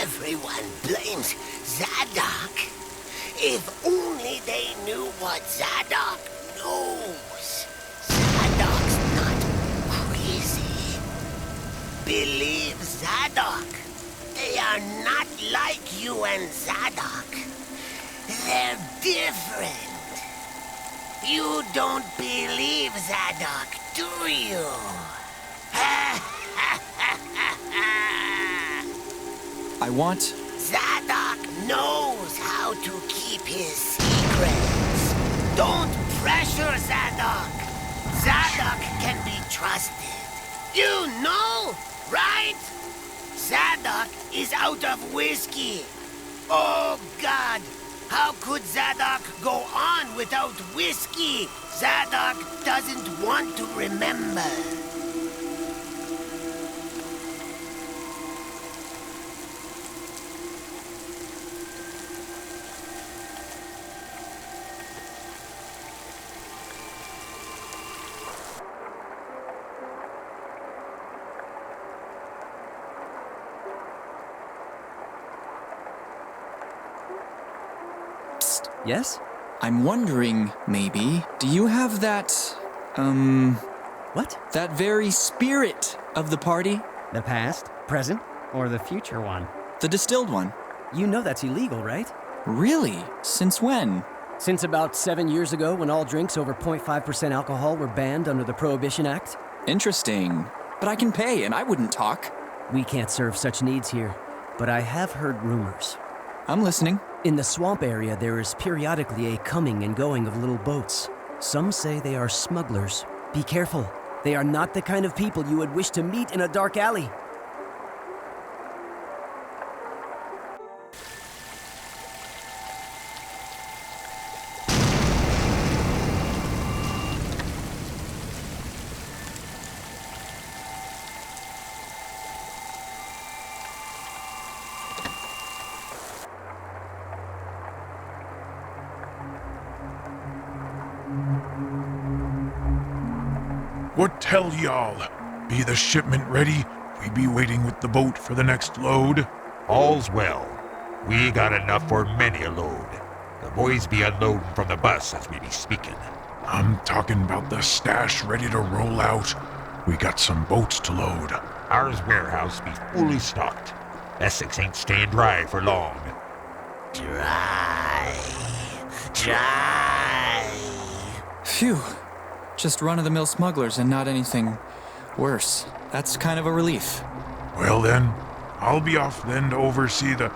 Everyone blames Zadok. If only they knew what Zadok knows. Zadok's not crazy. Believe Zadok. They are not like you and Zadok. They're different. You don't believe Zadok, do you? I want... Zadok knows how to keep his secrets. Don't pressure Zadok. Zadok can be trusted. You know, right? Zadok is out of whiskey. Oh, God. How could Zadok go on without whiskey? Zadok doesn't want to remember. Yes? I'm wondering, maybe, do you have that, What? that very spirit of the party? The past, present, or the future one? The distilled one. You know that's illegal, right? Really? Since when? Since about 7 years ago, when all drinks over 0.5% alcohol were banned under the Prohibition Act. Interesting. But I can pay, and I wouldn't talk. We can't serve such needs here, but I have heard rumors. I'm listening. In the swamp area, there is periodically a coming and going of little boats. Some say they are smugglers. Be careful. They are not the kind of people you would wish to meet in a dark alley. What tell y'all? Be the shipment ready? We be waiting with the boat for the next load. All's well. We got enough for many a load. The boys be unloading from the bus as we be speaking. I'm talking about the stash ready to roll out. We got some boats to load. Ours warehouse be fully stocked. Essex ain't staying dry for long. Dry. Phew. Just run-of-the-mill smugglers and not anything worse. That's kind of a relief. Well then, I'll be off then to oversee the...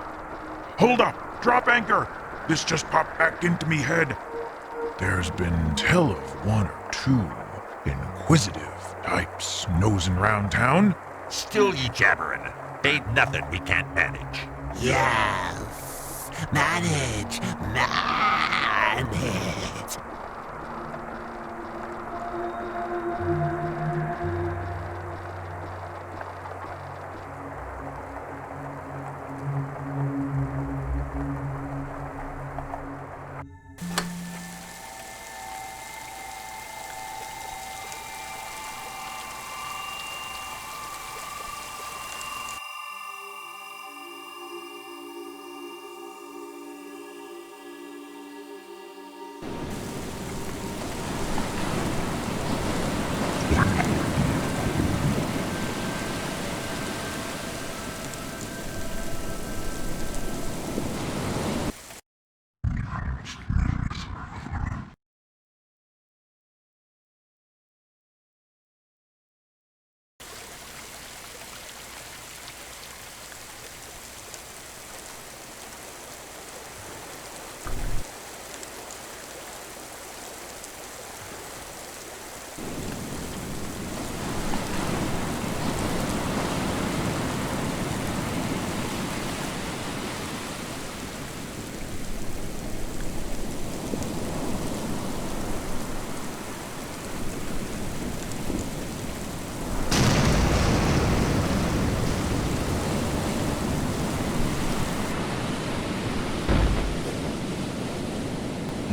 Hold up! Drop anchor! This just popped back into me head. There's been tell of one or two inquisitive types nosing round town. Still ye jabbering. Ain't nothing we can't manage. Yes. Manage.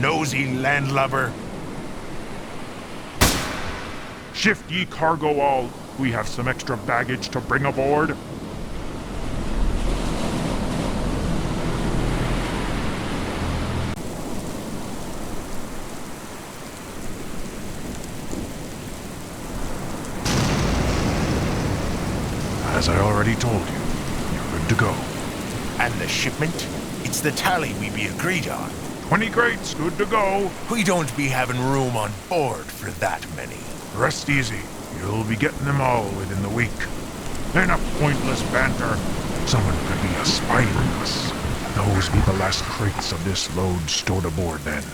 Nosy landlubber. Shift ye cargo all. We have some extra baggage to bring aboard. As I already told you, you're good to go. And the shipment? It's the tally we be agreed on. 20 crates, good to go. We don't be having room on board for that many. Rest easy. You'll be getting them all within the week. Enough pointless banter. Someone could be a spying on us. Those be the last crates of this load stored aboard then.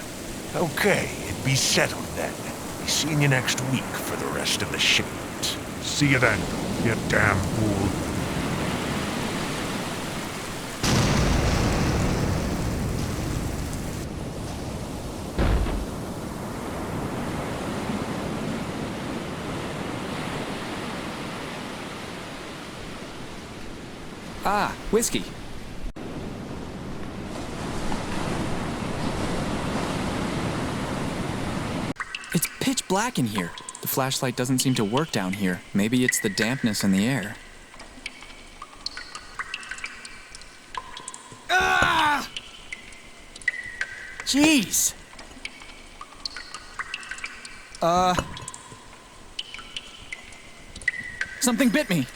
Okay, it be settled then. Be seeing you next week for the rest of the shipment. See you then, you damn fool. Ah, whiskey. It's pitch black in here. The flashlight doesn't seem to work down here. Maybe it's the dampness in the air. Ah! Jeez! Something bit me.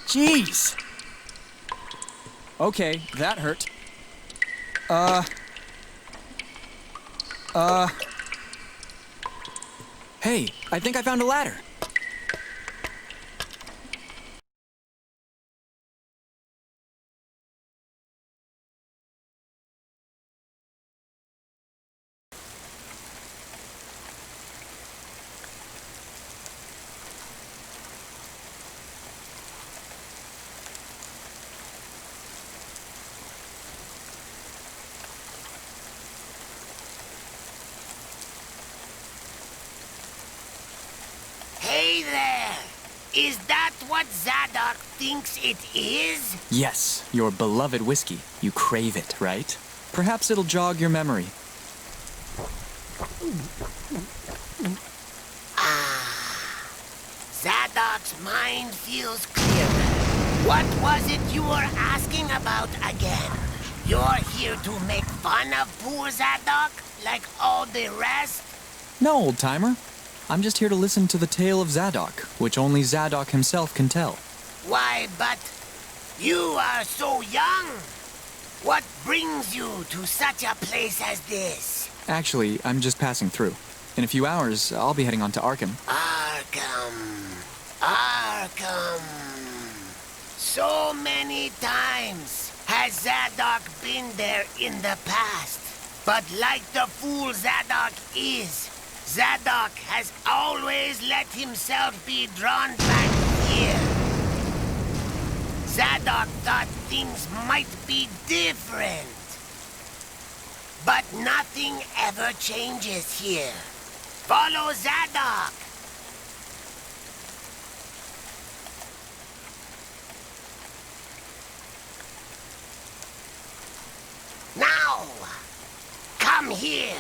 Jeez! Okay, that hurt. Hey, I think I found a ladder. Hey there! Is that what Zadok thinks it is? Yes, your beloved whiskey. You crave it, right? Perhaps it'll jog your memory. Zadok's mind feels clearer. What was it you were asking about again? You're here to make fun of poor Zadok, like all the rest? No, old-timer. I'm just here to listen to the tale of Zadok, which only Zadok himself can tell. Why, but you are so young. What brings you to such a place as this? Actually, I'm just passing through. In a few hours, I'll be heading on to Arkham. Arkham. So many times has Zadok been there in the past. But like the fool Zadok is, Zadok has always let himself be drawn back here. Zadok thought things might be different. But nothing ever changes here. Follow Zadok. Now, come here.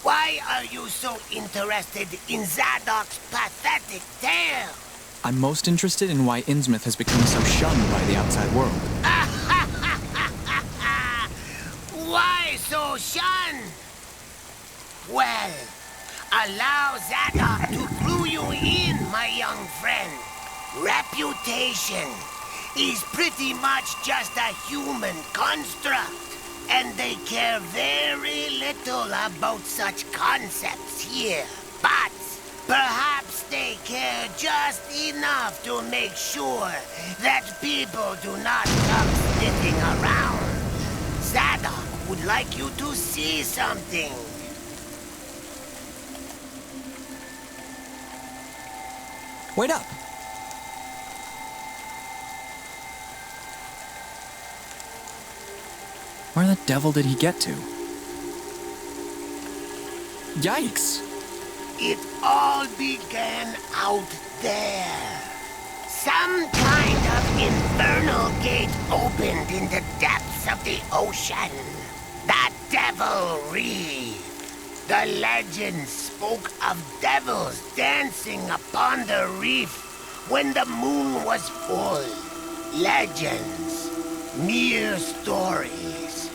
Why are you so interested in Zadok's pathetic tale? I'm most interested in why Innsmouth has become so shunned by the outside world. Why so shunned? Well, allow Zadok to clue you in, my young friend. Reputation is pretty much just a human construct, and they care very little about such concepts here. But perhaps they care just enough to make sure that people do not come sniffing around. Zadok would like you to see something. Wait up! Where the devil did he get to? Yikes! It all began out there. Some kind of infernal gate opened in the depths of the ocean. The Devil Wreath. The legends spoke of devils dancing upon the reef when the moon was full. Legends, mere stories,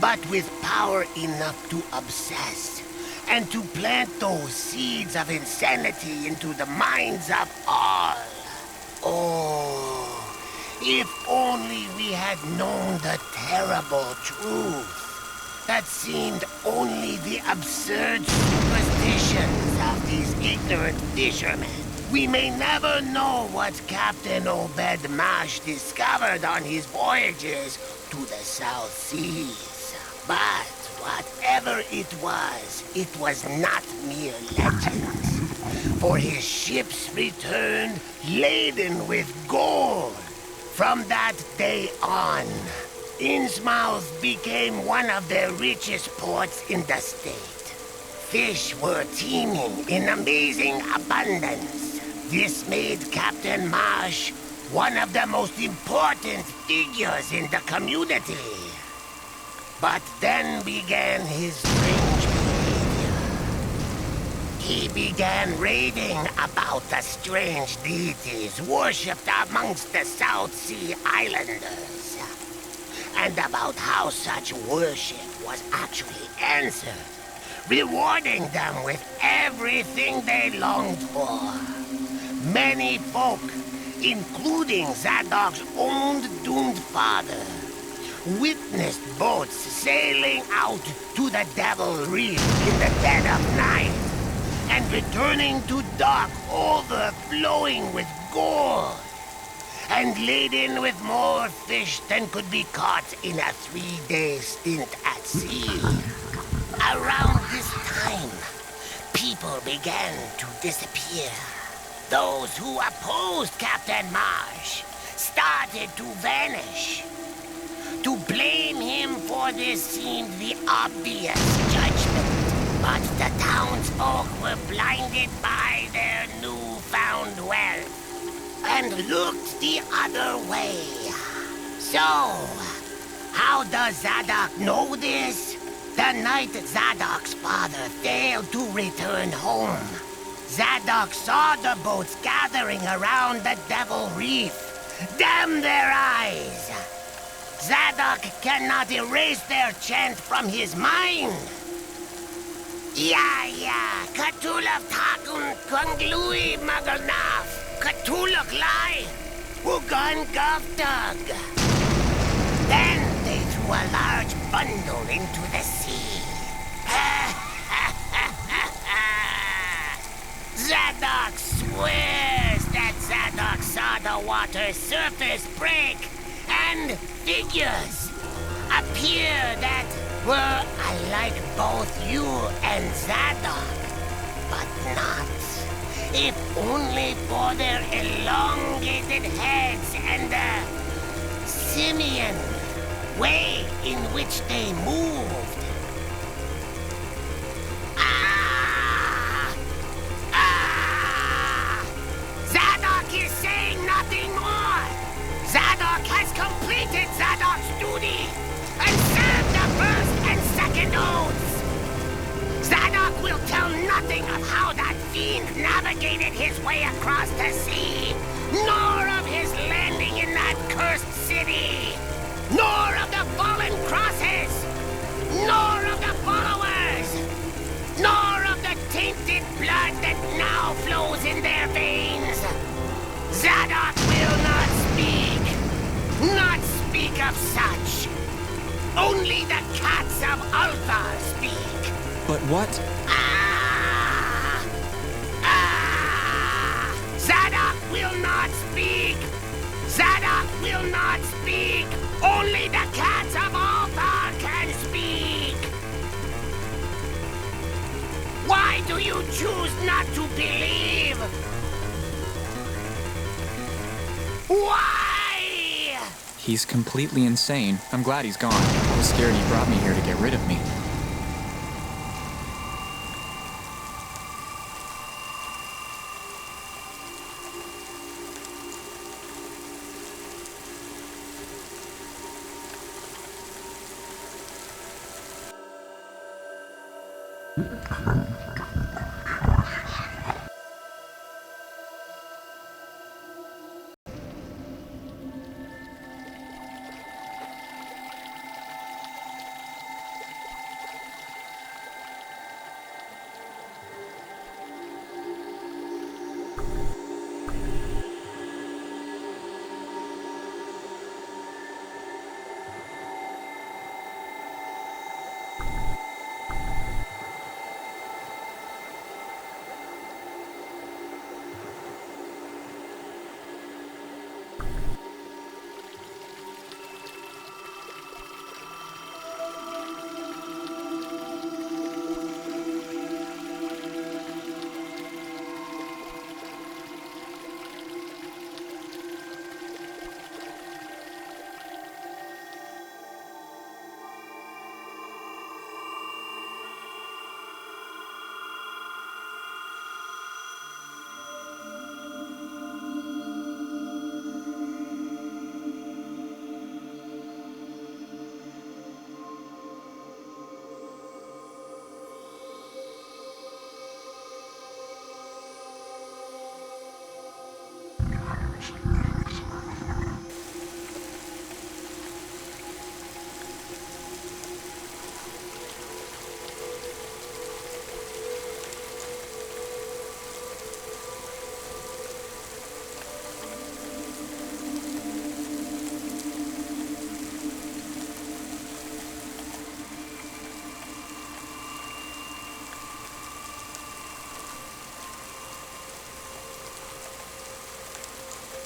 but with power enough to obsess and to plant those seeds of insanity into the minds of all. Oh, if only we had known the terrible truth that seemed only the absurd superstitions of these ignorant fishermen. We may never know what Captain Obed Marsh discovered on his voyages to the South Seas. But whatever it was not mere legends. For his ships returned laden with gold. From that day on, Innsmouth became one of the richest ports in the state. Fish were teeming in amazing abundance. This made Captain Marsh one of the most important figures in the community. But then began his strange behavior. He began raving about the strange deities worshipped amongst the South Sea Islanders, and about how such worship was actually answered, rewarding them with everything they longed for. Many folk, including Zadok's own doomed father, witnessed boats sailing out to the Devil Wreath in the dead of night and returning to dock overflowing with gold and laden with more fish than could be caught in a 3-day stint at sea. Around this time, people began to disappear. Those who opposed Captain Marsh started to vanish. To blame him for this seemed the obvious judgment, but the townsfolk were blinded by their newfound wealth and looked the other way. So, how does Zadok know this? The night Zadok's father failed to return home, Zadok saw the boats gathering around the Devil Wreath. Damn their eyes! Zadok cannot erase their chant from his mind. Ya, Katulov Takun Kunglui Magalnaf, Katulok Lai, Ugan Govtug. Then they threw a large bundle into the sea. Zadok swears that Zadok saw the water's surface break and figures appear that were alike both you and Zadok, but not, if only for their elongated heads and the simian way in which they moved. Zadok is saying nothing more. Zadok has completed Zadok's duty and served the first and second oaths. Zadok will tell nothing of how that fiend navigated his way across the sea, nor of his landing in that cursed city, nor of the fallen crosses, nor of the followers, nor of the tainted blood that now flows in their veins. Zadok will not speak of such. Only the cats of Ulthar speak. But what? Zadok will not speak. Zadok will not speak. Only the cats of Ulthar can speak. Why do you choose not to believe? Why? He's completely insane. I'm glad he's gone. I was scared he brought me here to get rid of me.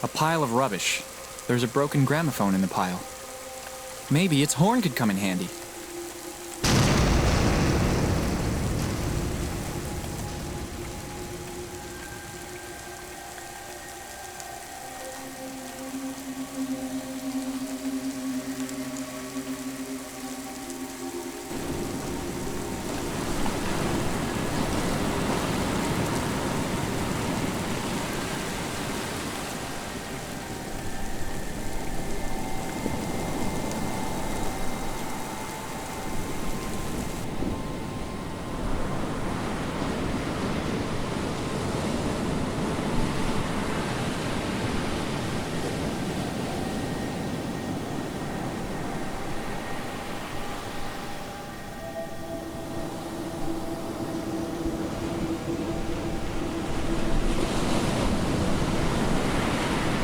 A pile of rubbish. There's a broken gramophone in the pile. Maybe its horn could come in handy.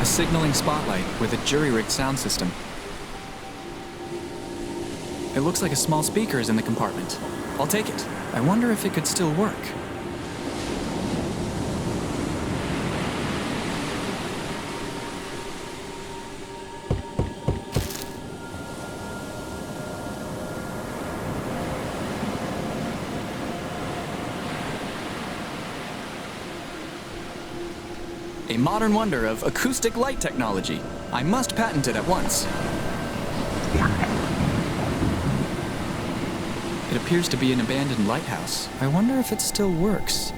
A signaling spotlight with a jury-rigged sound system. It looks like a small speaker is in the compartment. I'll take it. I wonder if it could still work. A modern wonder of acoustic light technology. I must patent it at once. It appears to be an abandoned lighthouse. I wonder if it still works.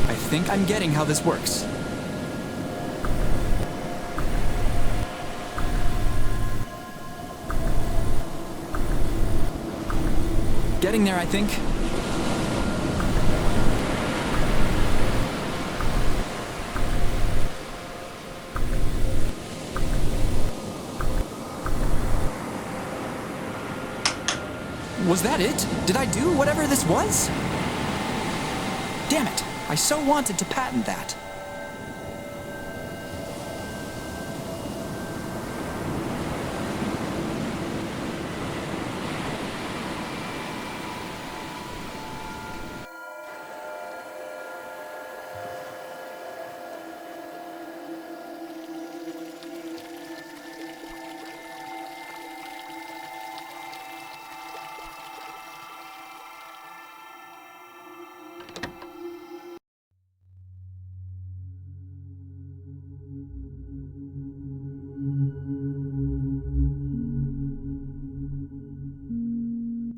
I think I'm getting how this works. Getting there, I think. Was that it? Did I do whatever this was? Damn it! I so wanted to patent that.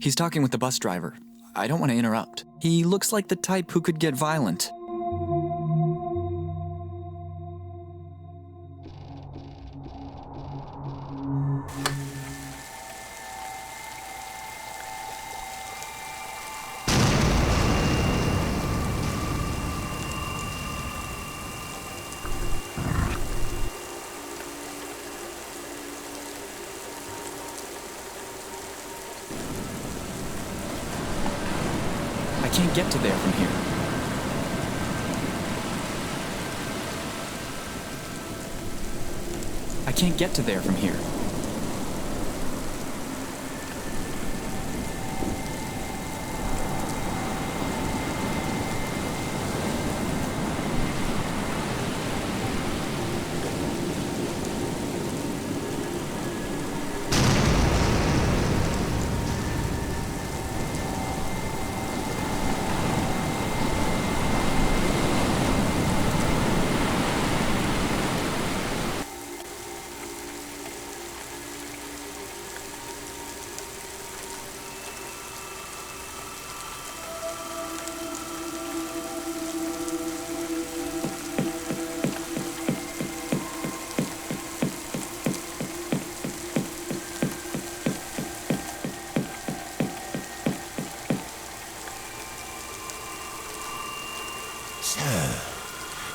He's talking with the bus driver. I don't want to interrupt. He looks like the type who could get violent. I can't get to there from here. I can't get to there from here.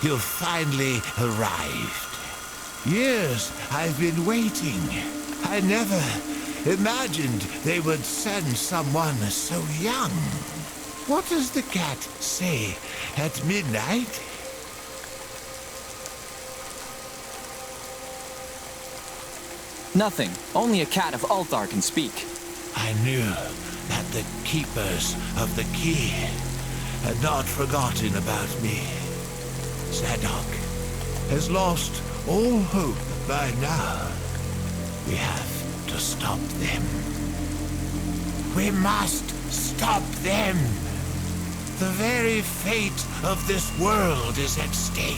You've finally arrived. Years I've been waiting. I never imagined they would send someone so young. What does the cat say at midnight? Nothing. Only a cat of Althar can speak. I knew that the keepers of the key had not forgotten about me. Zadok has lost all hope by now. We have to stop them. We must stop them. The very fate of this world is at stake.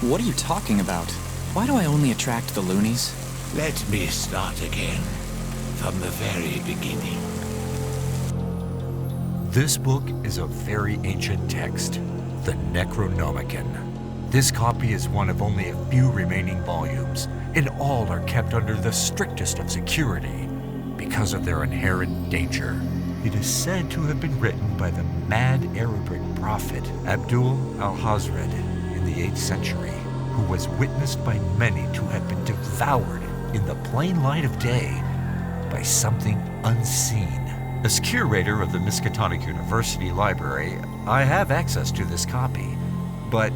What are you talking about? Why do I only attract the loonies? Let me start again, from the very beginning. This book is a very ancient text, the Necronomicon. This copy is one of only a few remaining volumes, and all are kept under the strictest of security because of their inherent danger. It is said to have been written by the mad Arabic prophet Abdul al-Hazred in the 8th century, who was witnessed by many to have been devoured in the plain light of day by something unseen. As curator of the Miskatonic University Library, I have access to this copy, but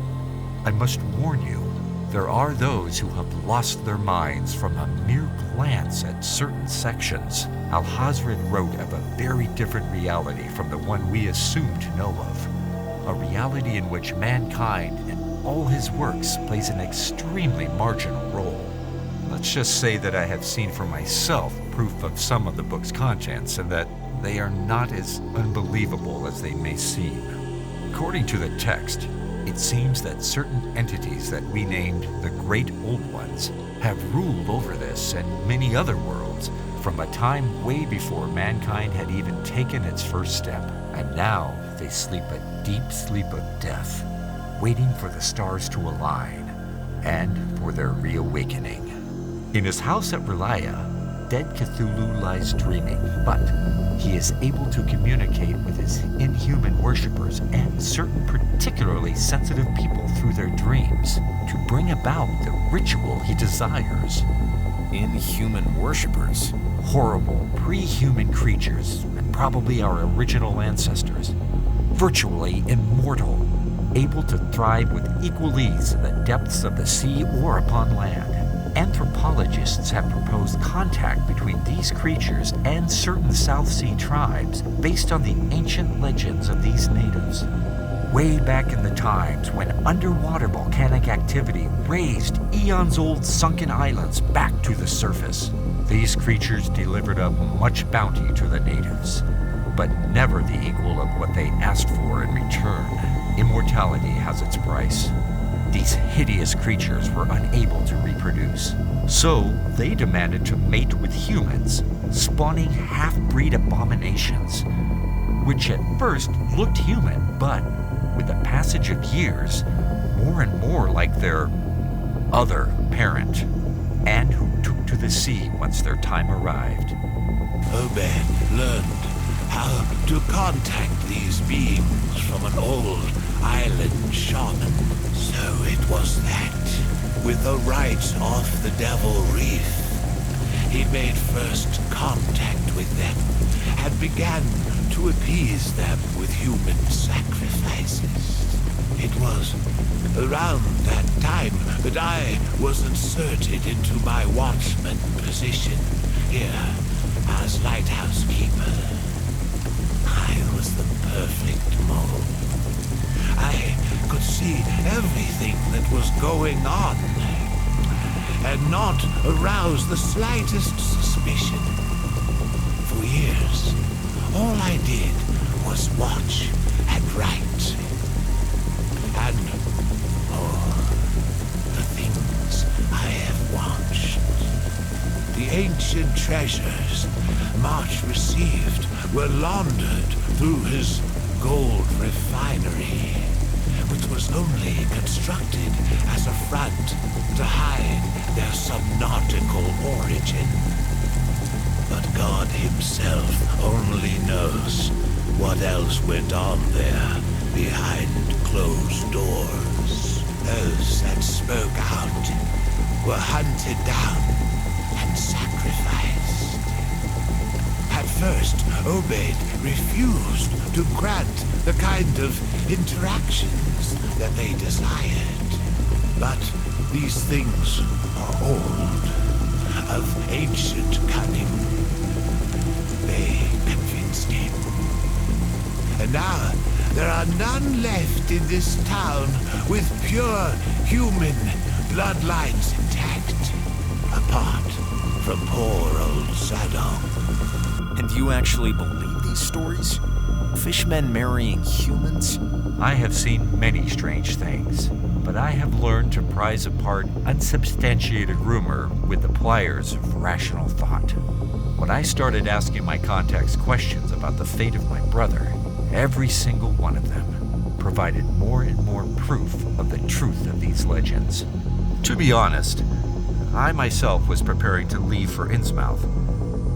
I must warn you, there are those who have lost their minds from a mere glance at certain sections. Al-Hazred wrote of a very different reality from the one we assume to know of, a reality in which mankind and all his works plays an extremely marginal role. Let's just say that I have seen for myself proof of some of the book's contents and that they are not as unbelievable as they may seem. According to the text, it seems that certain entities that we named the Great Old Ones have ruled over this and many other worlds from a time way before mankind had even taken its first step. And now they sleep a deep sleep of death, waiting for the stars to align and for their reawakening. In his house at Relaya, dead Cthulhu lies dreaming, but he is able to communicate with his inhuman worshippers and certain particularly sensitive people through their dreams to bring about the ritual he desires. Inhuman worshippers? Horrible, pre-human creatures, and probably our original ancestors. Virtually immortal, able to thrive with equal ease in the depths of the sea or upon land. Anthropologists have proposed contact between these creatures and certain South Sea tribes based on the ancient legends of these natives. Way back in the times when underwater volcanic activity raised eons-old sunken islands back to the surface, these creatures delivered up much bounty to the natives, but never the equal of what they asked for in return. Immortality has its price. These hideous creatures were unable to reproduce, so they demanded to mate with humans, spawning half-breed abominations, which at first looked human, but with the passage of years, more and more like their other parent, and who took to the sea once their time arrived. Obed learned how to contact these beings from an old island shaman. So it was that, with the rites of the Devil Wreath, he made first contact with them and began to appease them with human sacrifices. It was around that time that I was inserted into my watchman position here as lighthouse keeper. I was the perfect mold. I could see everything that was going on and not arouse the slightest suspicion. For years, all I did was watch and write. And, the things I have watched. The ancient treasures Marsh received were laundered through his gold refinery, which was only constructed as a front to hide their subnautical origin. But God himself only knows what else went on there behind closed doors. Those that spoke out were hunted down and sacrificed. At first, Obed refused to grant the kind of interactions that they desired. But these things are old. of ancient cunning. They convinced him. And now there are none left in this town with pure human bloodlines intact, apart from poor old Sadong. And you actually believe these stories? Fishmen marrying humans? I have seen many strange things, but I have learned to prize apart unsubstantiated rumor with the pliers of rational thought. When I started asking my contacts questions about the fate of my brother, every single one of them provided more and more proof of the truth of these legends. To be honest, I myself was preparing to leave for Innsmouth,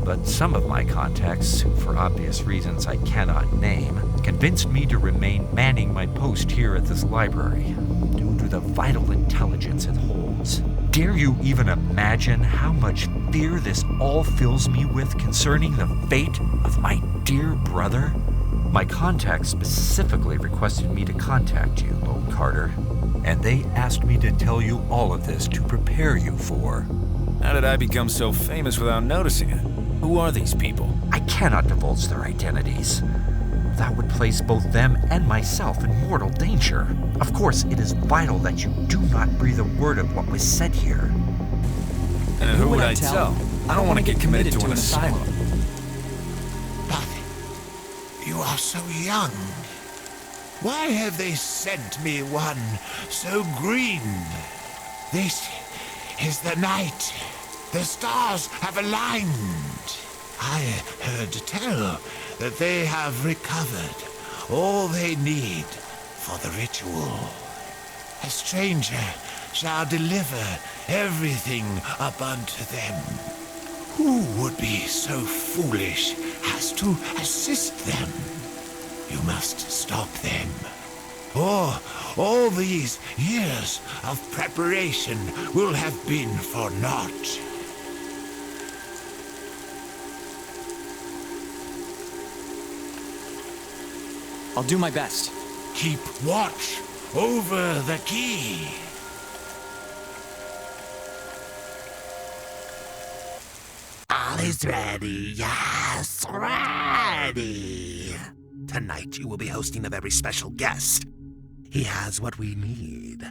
but some of my contacts, who for obvious reasons I cannot name, convinced me to remain manning my post here at this library, due to the vital intelligence it holds. Dare you even imagine how much fear this all fills me with concerning the fate of my dear brother? My contacts specifically requested me to contact you, Lone Carter, and they asked me to tell you all of this to prepare you for... How did I become so famous without noticing it? Who are these people? I cannot divulge their identities. That would place both them and myself in mortal danger. Of course, it is vital that you do not breathe a word of what was said here. And who would I tell? I don't want to get committed to an asylum. But you are so young. Why have they sent me one so green? This is the night. The stars have aligned. I heard tell that they have recovered all they need for the ritual. A stranger shall deliver everything up unto them. Who would be so foolish as to assist them? You must stop them. Or all these years of preparation will have been for naught. I'll do my best. Keep watch over the key. All is ready, yes, ready. Tonight you will be hosting a very special guest. He has what we need.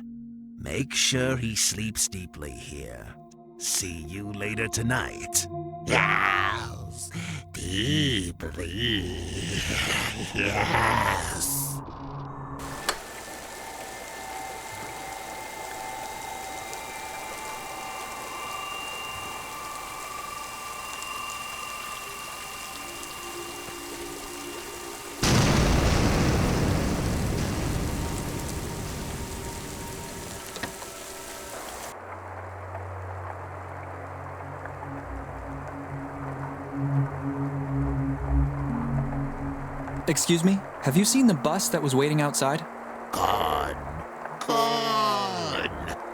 Make sure he sleeps deeply here. See you later tonight. Yes, deeply. Yes. Excuse me? Have you seen the bus that was waiting outside? Gone.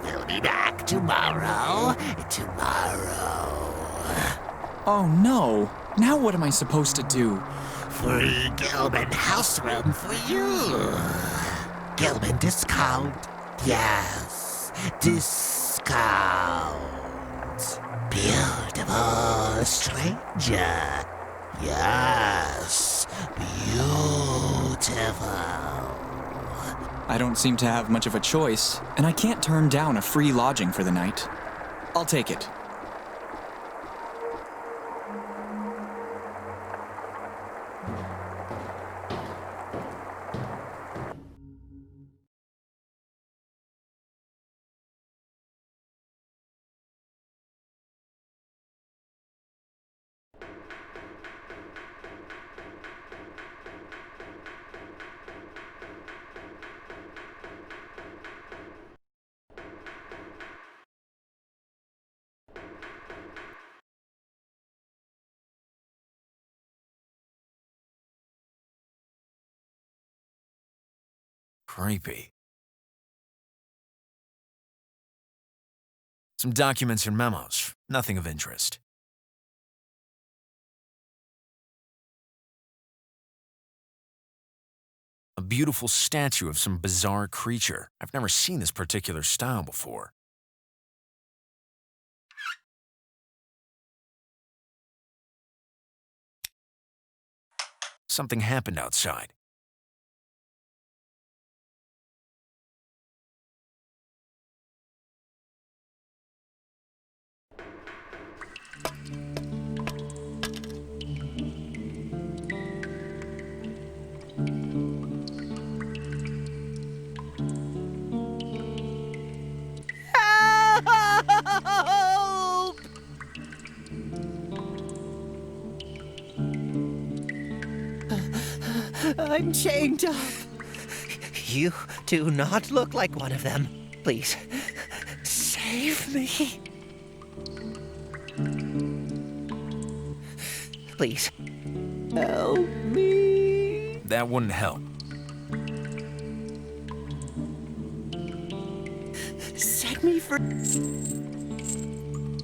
We'll be back tomorrow. Oh no! Now what am I supposed to do? Free Gilman house room for you. Gilman discount. Yes, discount. Beautiful stranger. Yes, beautiful. I don't seem to have much of a choice, and I can't turn down a free lodging for the night. I'll take it. Creepy. Some documents and memos. Nothing of interest. A beautiful statue of some bizarre creature. I've never seen this particular style before. Something happened outside. Help! I'm chained up. You do not look like one of them. Please, save me. Please, help me. That wouldn't help. Set me free.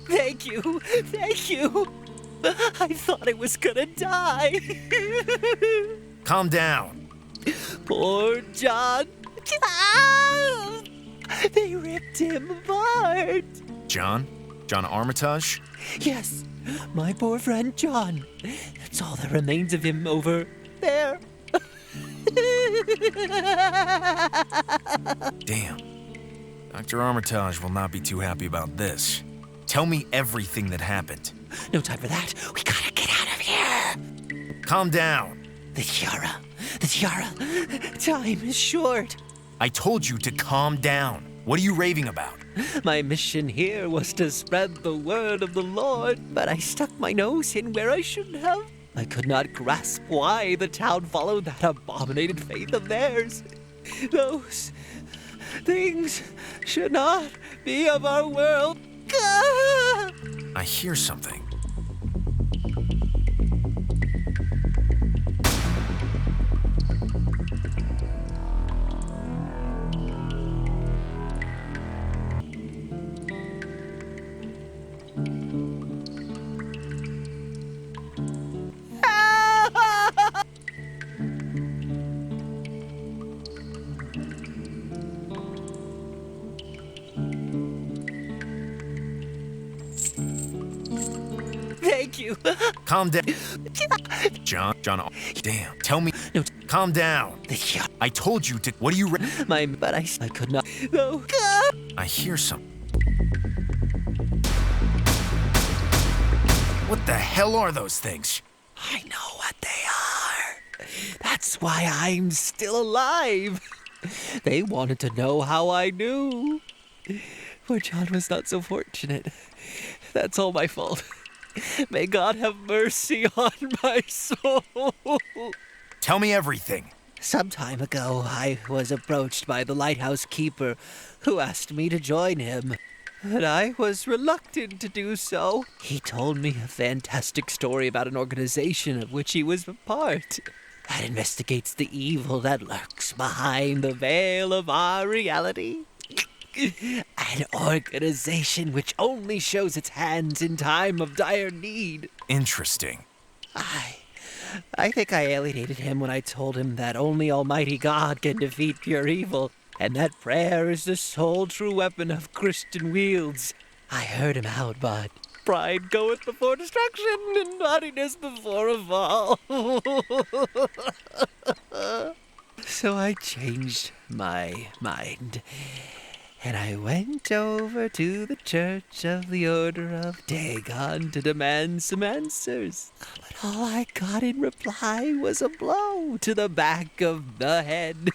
Thank you. Thank you. I thought I was gonna die. Calm down. Poor John. They ripped him apart. John? John Armitage? Yes, my poor friend John. That's all that remains of him over there. Damn. Dr. Armitage will not be too happy about this. Tell me everything that happened. No time for that. We gotta get out of here. Calm down. The tiara. The tiara. Time is short. I told you to calm down. What are you raving about? My mission here was to spread the word of the Lord, but I stuck my nose in where I shouldn't have. I could not grasp why the town followed that abominated faith of theirs. Those things should not be of our world. I hear something. Thank you. Calm down. John, damn. Tell me. No. Calm down. I told you to. What are you? But I could not. No. I hear something. What the hell are those things? I know what they are. That's why I'm still alive. They wanted to know how I knew. Poor John was not so fortunate. That's all my fault. May God have mercy on my soul. Tell me everything. Some time ago, I was approached by the lighthouse keeper, who asked me to join him. But I was reluctant to do so. He told me a fantastic story about an organization of which he was a part, that investigates the evil that lurks behind the veil of our reality. An organization which only shows its hands in time of dire need. Interesting. I think I alienated him when I told him that only Almighty God can defeat pure evil, and that prayer is the sole true weapon of Christian wields. I heard him out, but pride goeth before destruction, and naughtiness before a fall. So I changed my mind, and I went over to the Church of the Order of Dagon to demand some answers. But all I got in reply was a blow to the back of the head.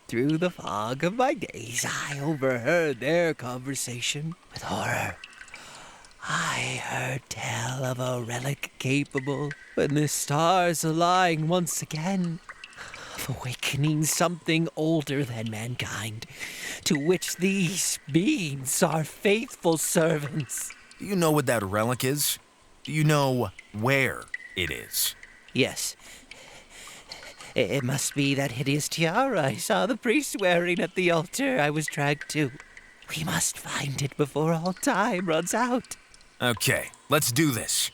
Through the fog of my days, I overheard their conversation with horror. I heard tell of a relic capable, when the stars align once again, of awakening something older than mankind, to which these beings are faithful servants. Do you know what that relic is? Do you know where it is? Yes. It must be that hideous tiara I saw the priest wearing at the altar I was dragged to. We must find it before all time runs out. Okay, let's do this.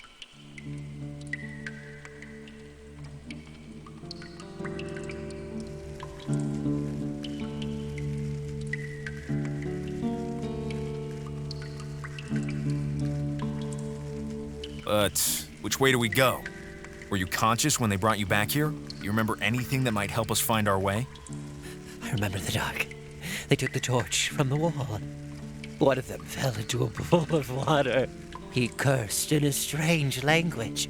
But which way do we go? Were you conscious when they brought you back here? You remember anything that might help us find our way? I remember the dark. They took the torch from the wall. One of them fell into a pool of water. He cursed in a strange language.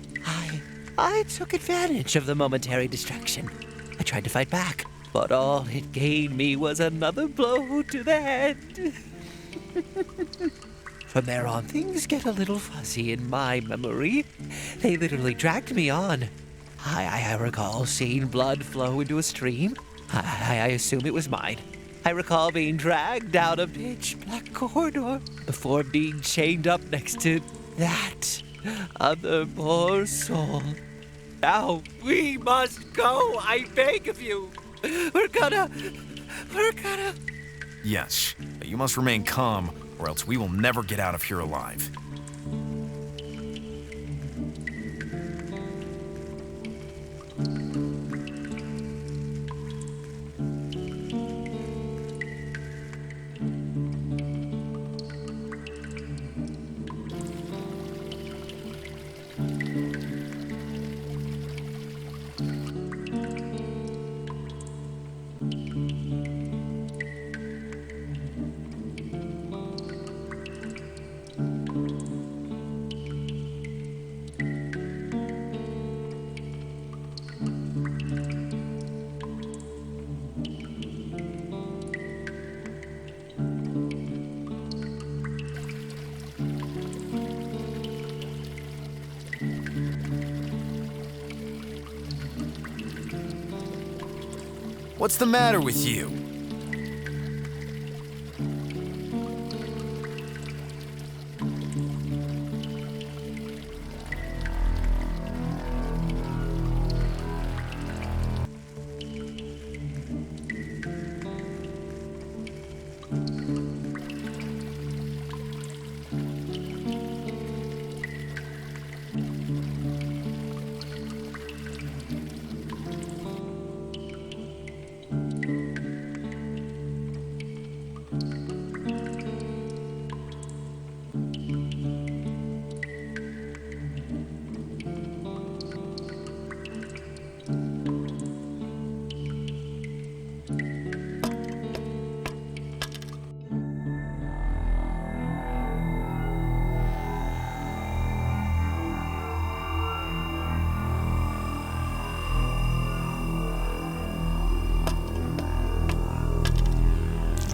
I took advantage of the momentary distraction. I tried to fight back, but all it gained me was another blow to the head. From there on, things get a little fuzzy in my memory. They literally dragged me on. I recall seeing blood flow into a stream. I assume it was mine. I recall being dragged down a pitch-black corridor before being chained up next to that other poor soul. Now, we must go, I beg of you. We're gonna... Yes, but you must remain calm, or else we will never get out of here alive. What's the matter with you?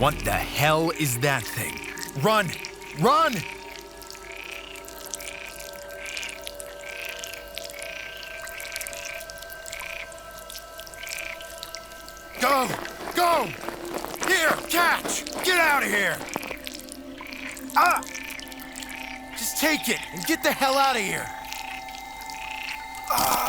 What the hell is that thing? Run! Run! Go! Go! Here, catch! Get out of here! Ah! Just take it and get the hell out of here! Ah!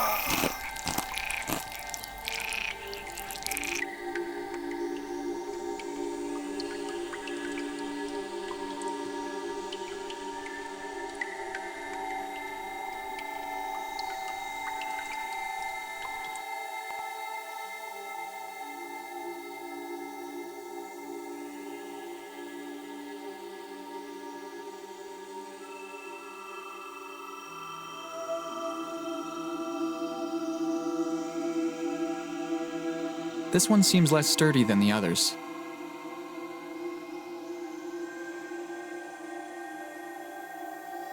This one seems less sturdy than the others.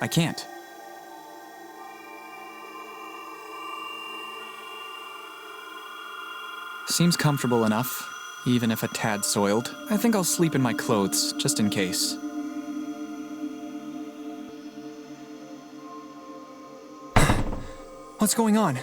I can't. Seems comfortable enough, even if a tad soiled. I think I'll sleep in my clothes, just in case. What's going on?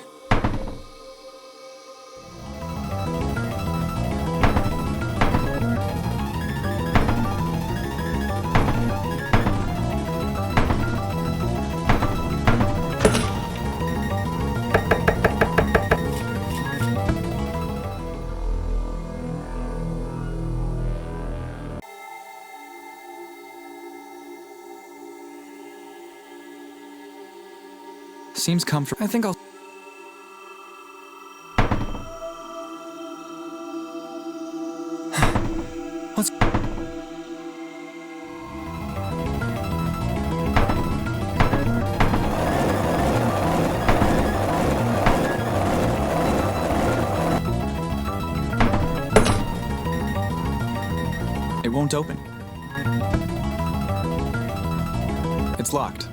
Seems comfortable. I think I'll... What's... It won't open. It's locked.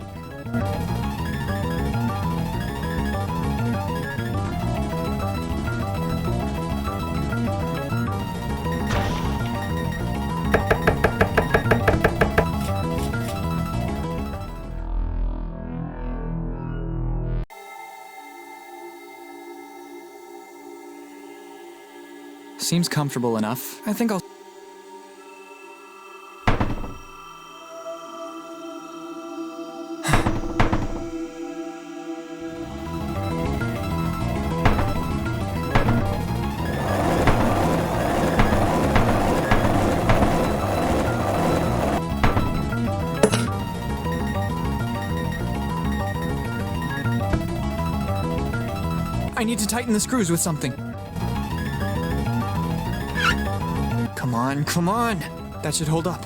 Seems comfortable enough. I think I'll... I need to tighten the screws with something. Come on, come on! That should hold up.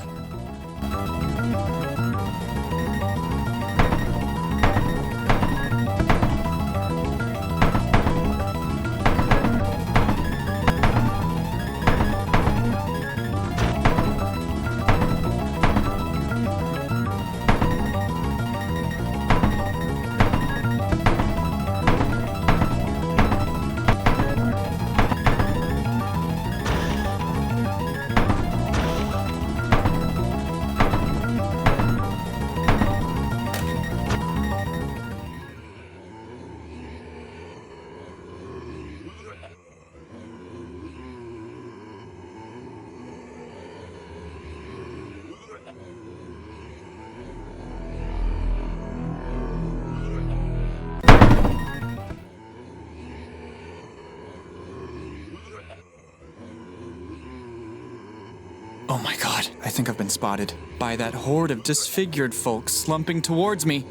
Oh my god, I think I've been spotted by that horde of disfigured folks slumping towards me.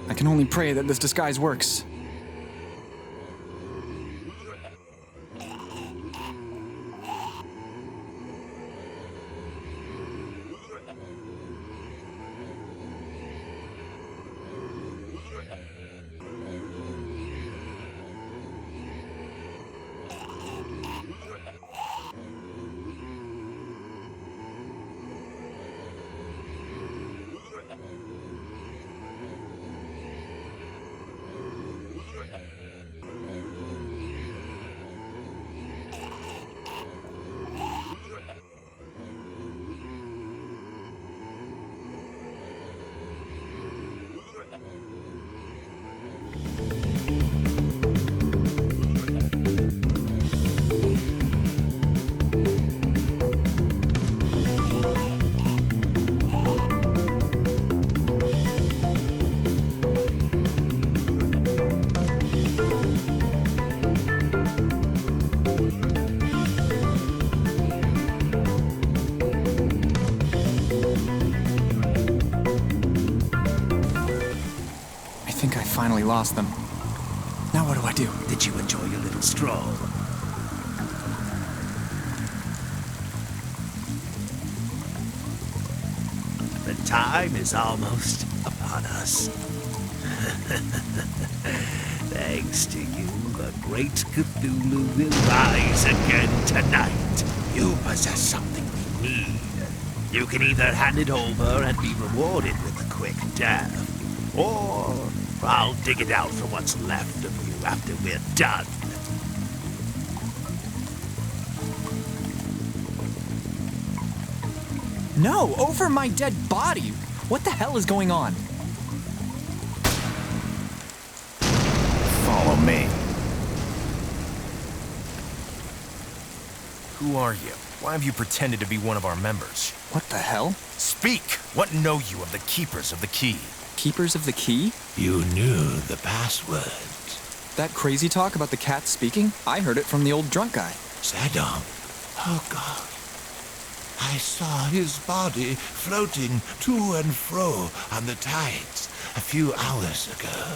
I can only pray that this disguise works. Finally lost them. Now what do I do? Did you enjoy your little stroll? The time is almost upon us. Thanks to you, the great Cthulhu will rise again tonight. You possess something we need. You can either hand it over and be rewarded with a quick death, or I'll dig it out from what's left of you after we're done. No, over my dead body! What the hell is going on? Follow me. Who are you? Why have you pretended to be one of our members? What the hell? Speak! What know you of the Keepers of the Key? Keepers of the Key? You knew the password. That crazy talk about the cat speaking? I heard it from the old drunk guy. Saddam. Oh, God. I saw his body floating to and fro on the tides a few hours ago.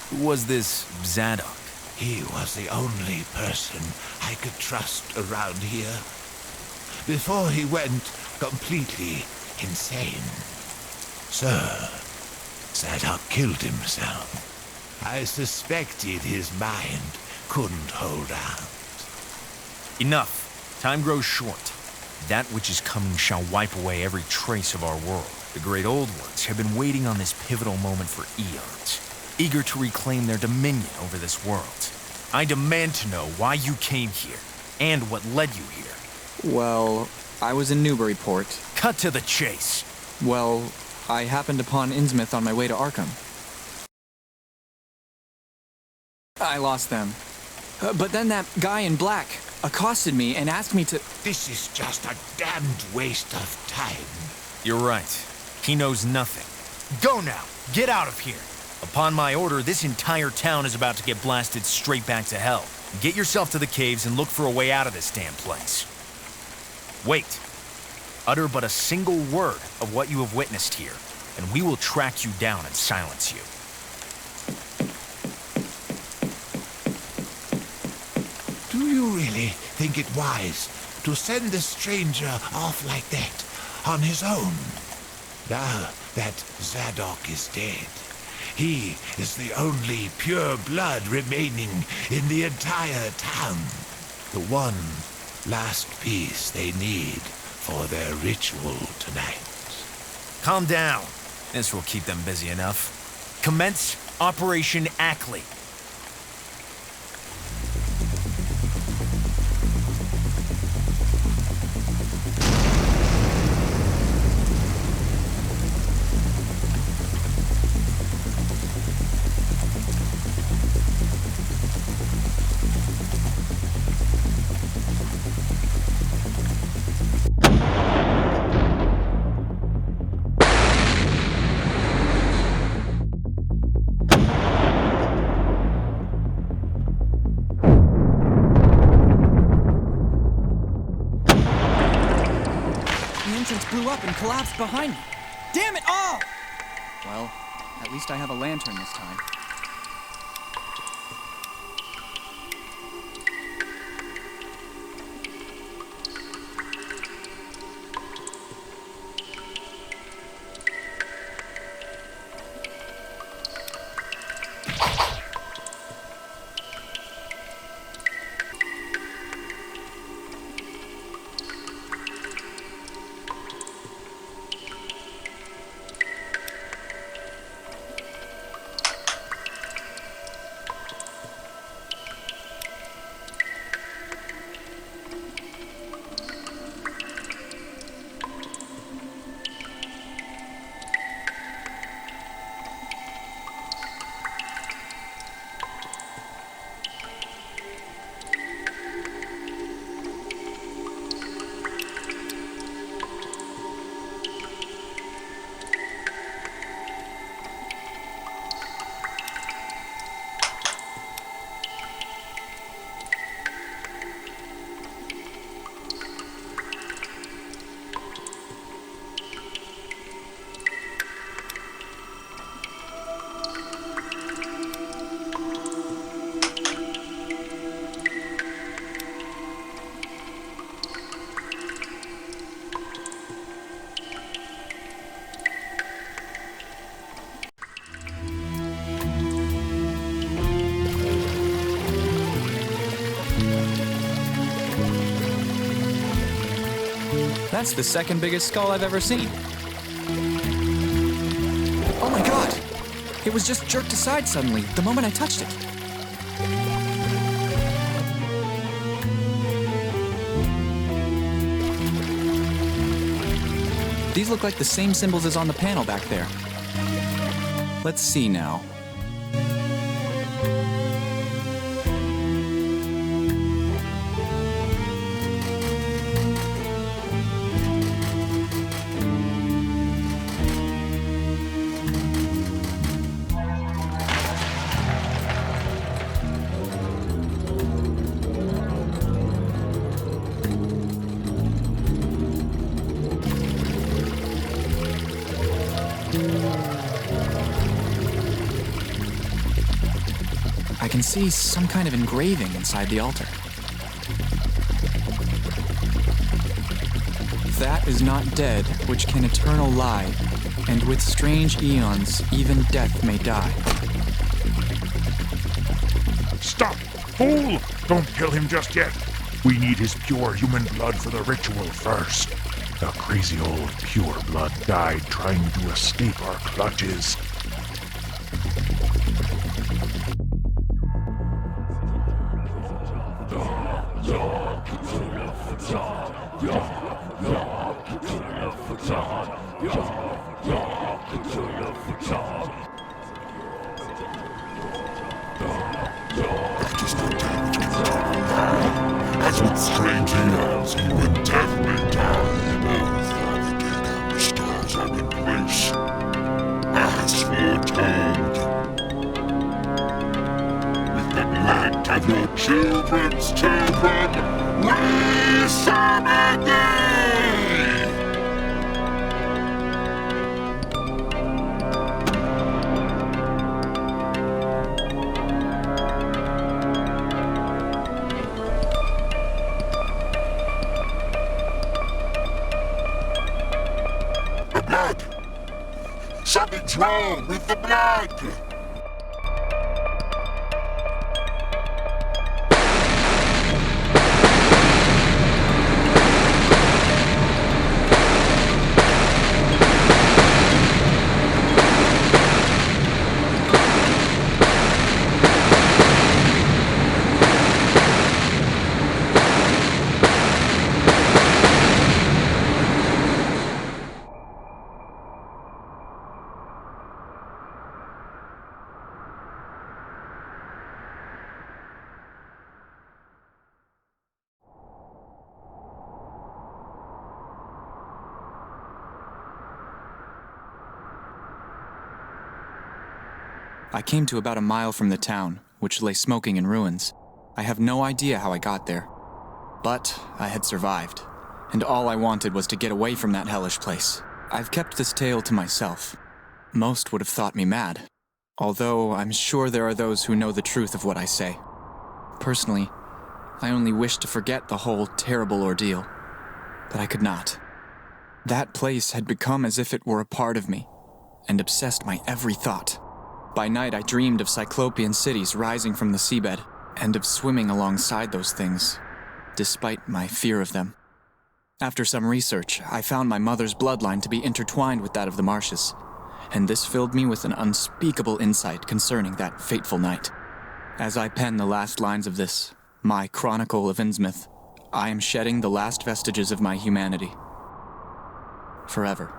Who was this Zadok? He was the only person I could trust around here. Before he went completely insane. Sir, Zadok killed himself. I suspected his mind couldn't hold out. Enough. Time grows short. That which is coming shall wipe away every trace of our world. The great old ones have been waiting on this pivotal moment for eons, eager to reclaim their dominion over this world. I demand to know why you came here, and what led you here. Well, I was in Newburyport. Cut to the chase. Well, I happened upon Innsmouth on my way to Arkham. I lost them. But then that guy in black accosted me and asked me to... This is just a damned waste of time. You're right. He knows nothing. Go now. Get out of here. Upon my order, this entire town is about to get blasted straight back to hell. Get yourself to the caves and look for a way out of this damn place. Wait. Utter but a single word of what you have witnessed here, and we will track you down and silence you. Do you really think it wise to send the stranger off like that, on his own? Now that Zadok is dead, he is the only pure blood remaining in the entire town. The one last piece they need for their ritual tonight. Calm down. This will keep them busy enough. Commence Operation Ackley. And collapsed behind me. Damn it all! Well, at least I have a lantern this time. That's the second biggest skull I've ever seen. Oh my god! It was just jerked aside suddenly, the moment I touched it. These look like the same symbols as on the panel back there. Let's see now. I can see some kind of engraving inside the altar. That is not dead, which can eternal lie, and with strange eons, even death may die. Stop! Fool! Don't kill him just yet. We need his pure human blood for the ritual first. The crazy old pure blood died trying to escape our clutches. As with strange hands, he went deathly down. Both the restores are in place, as foretold. With the blood of your children's children, we summon thee! Something's wrong with the blood! I came to about a mile from the town, which lay smoking in ruins. I have no idea how I got there. But I had survived, and all I wanted was to get away from that hellish place. I've kept this tale to myself. Most would have thought me mad, although I'm sure there are those who know the truth of what I say. Personally, I only wish to forget the whole terrible ordeal, but I could not. That place had become as if it were a part of me, and obsessed my every thought. By night, I dreamed of Cyclopean cities rising from the seabed, and of swimming alongside those things, despite my fear of them. After some research, I found my mother's bloodline to be intertwined with that of the marshes, and this filled me with an unspeakable insight concerning that fateful night. As I pen the last lines of this, my Chronicle of Innsmouth, I am shedding the last vestiges of my humanity. Forever.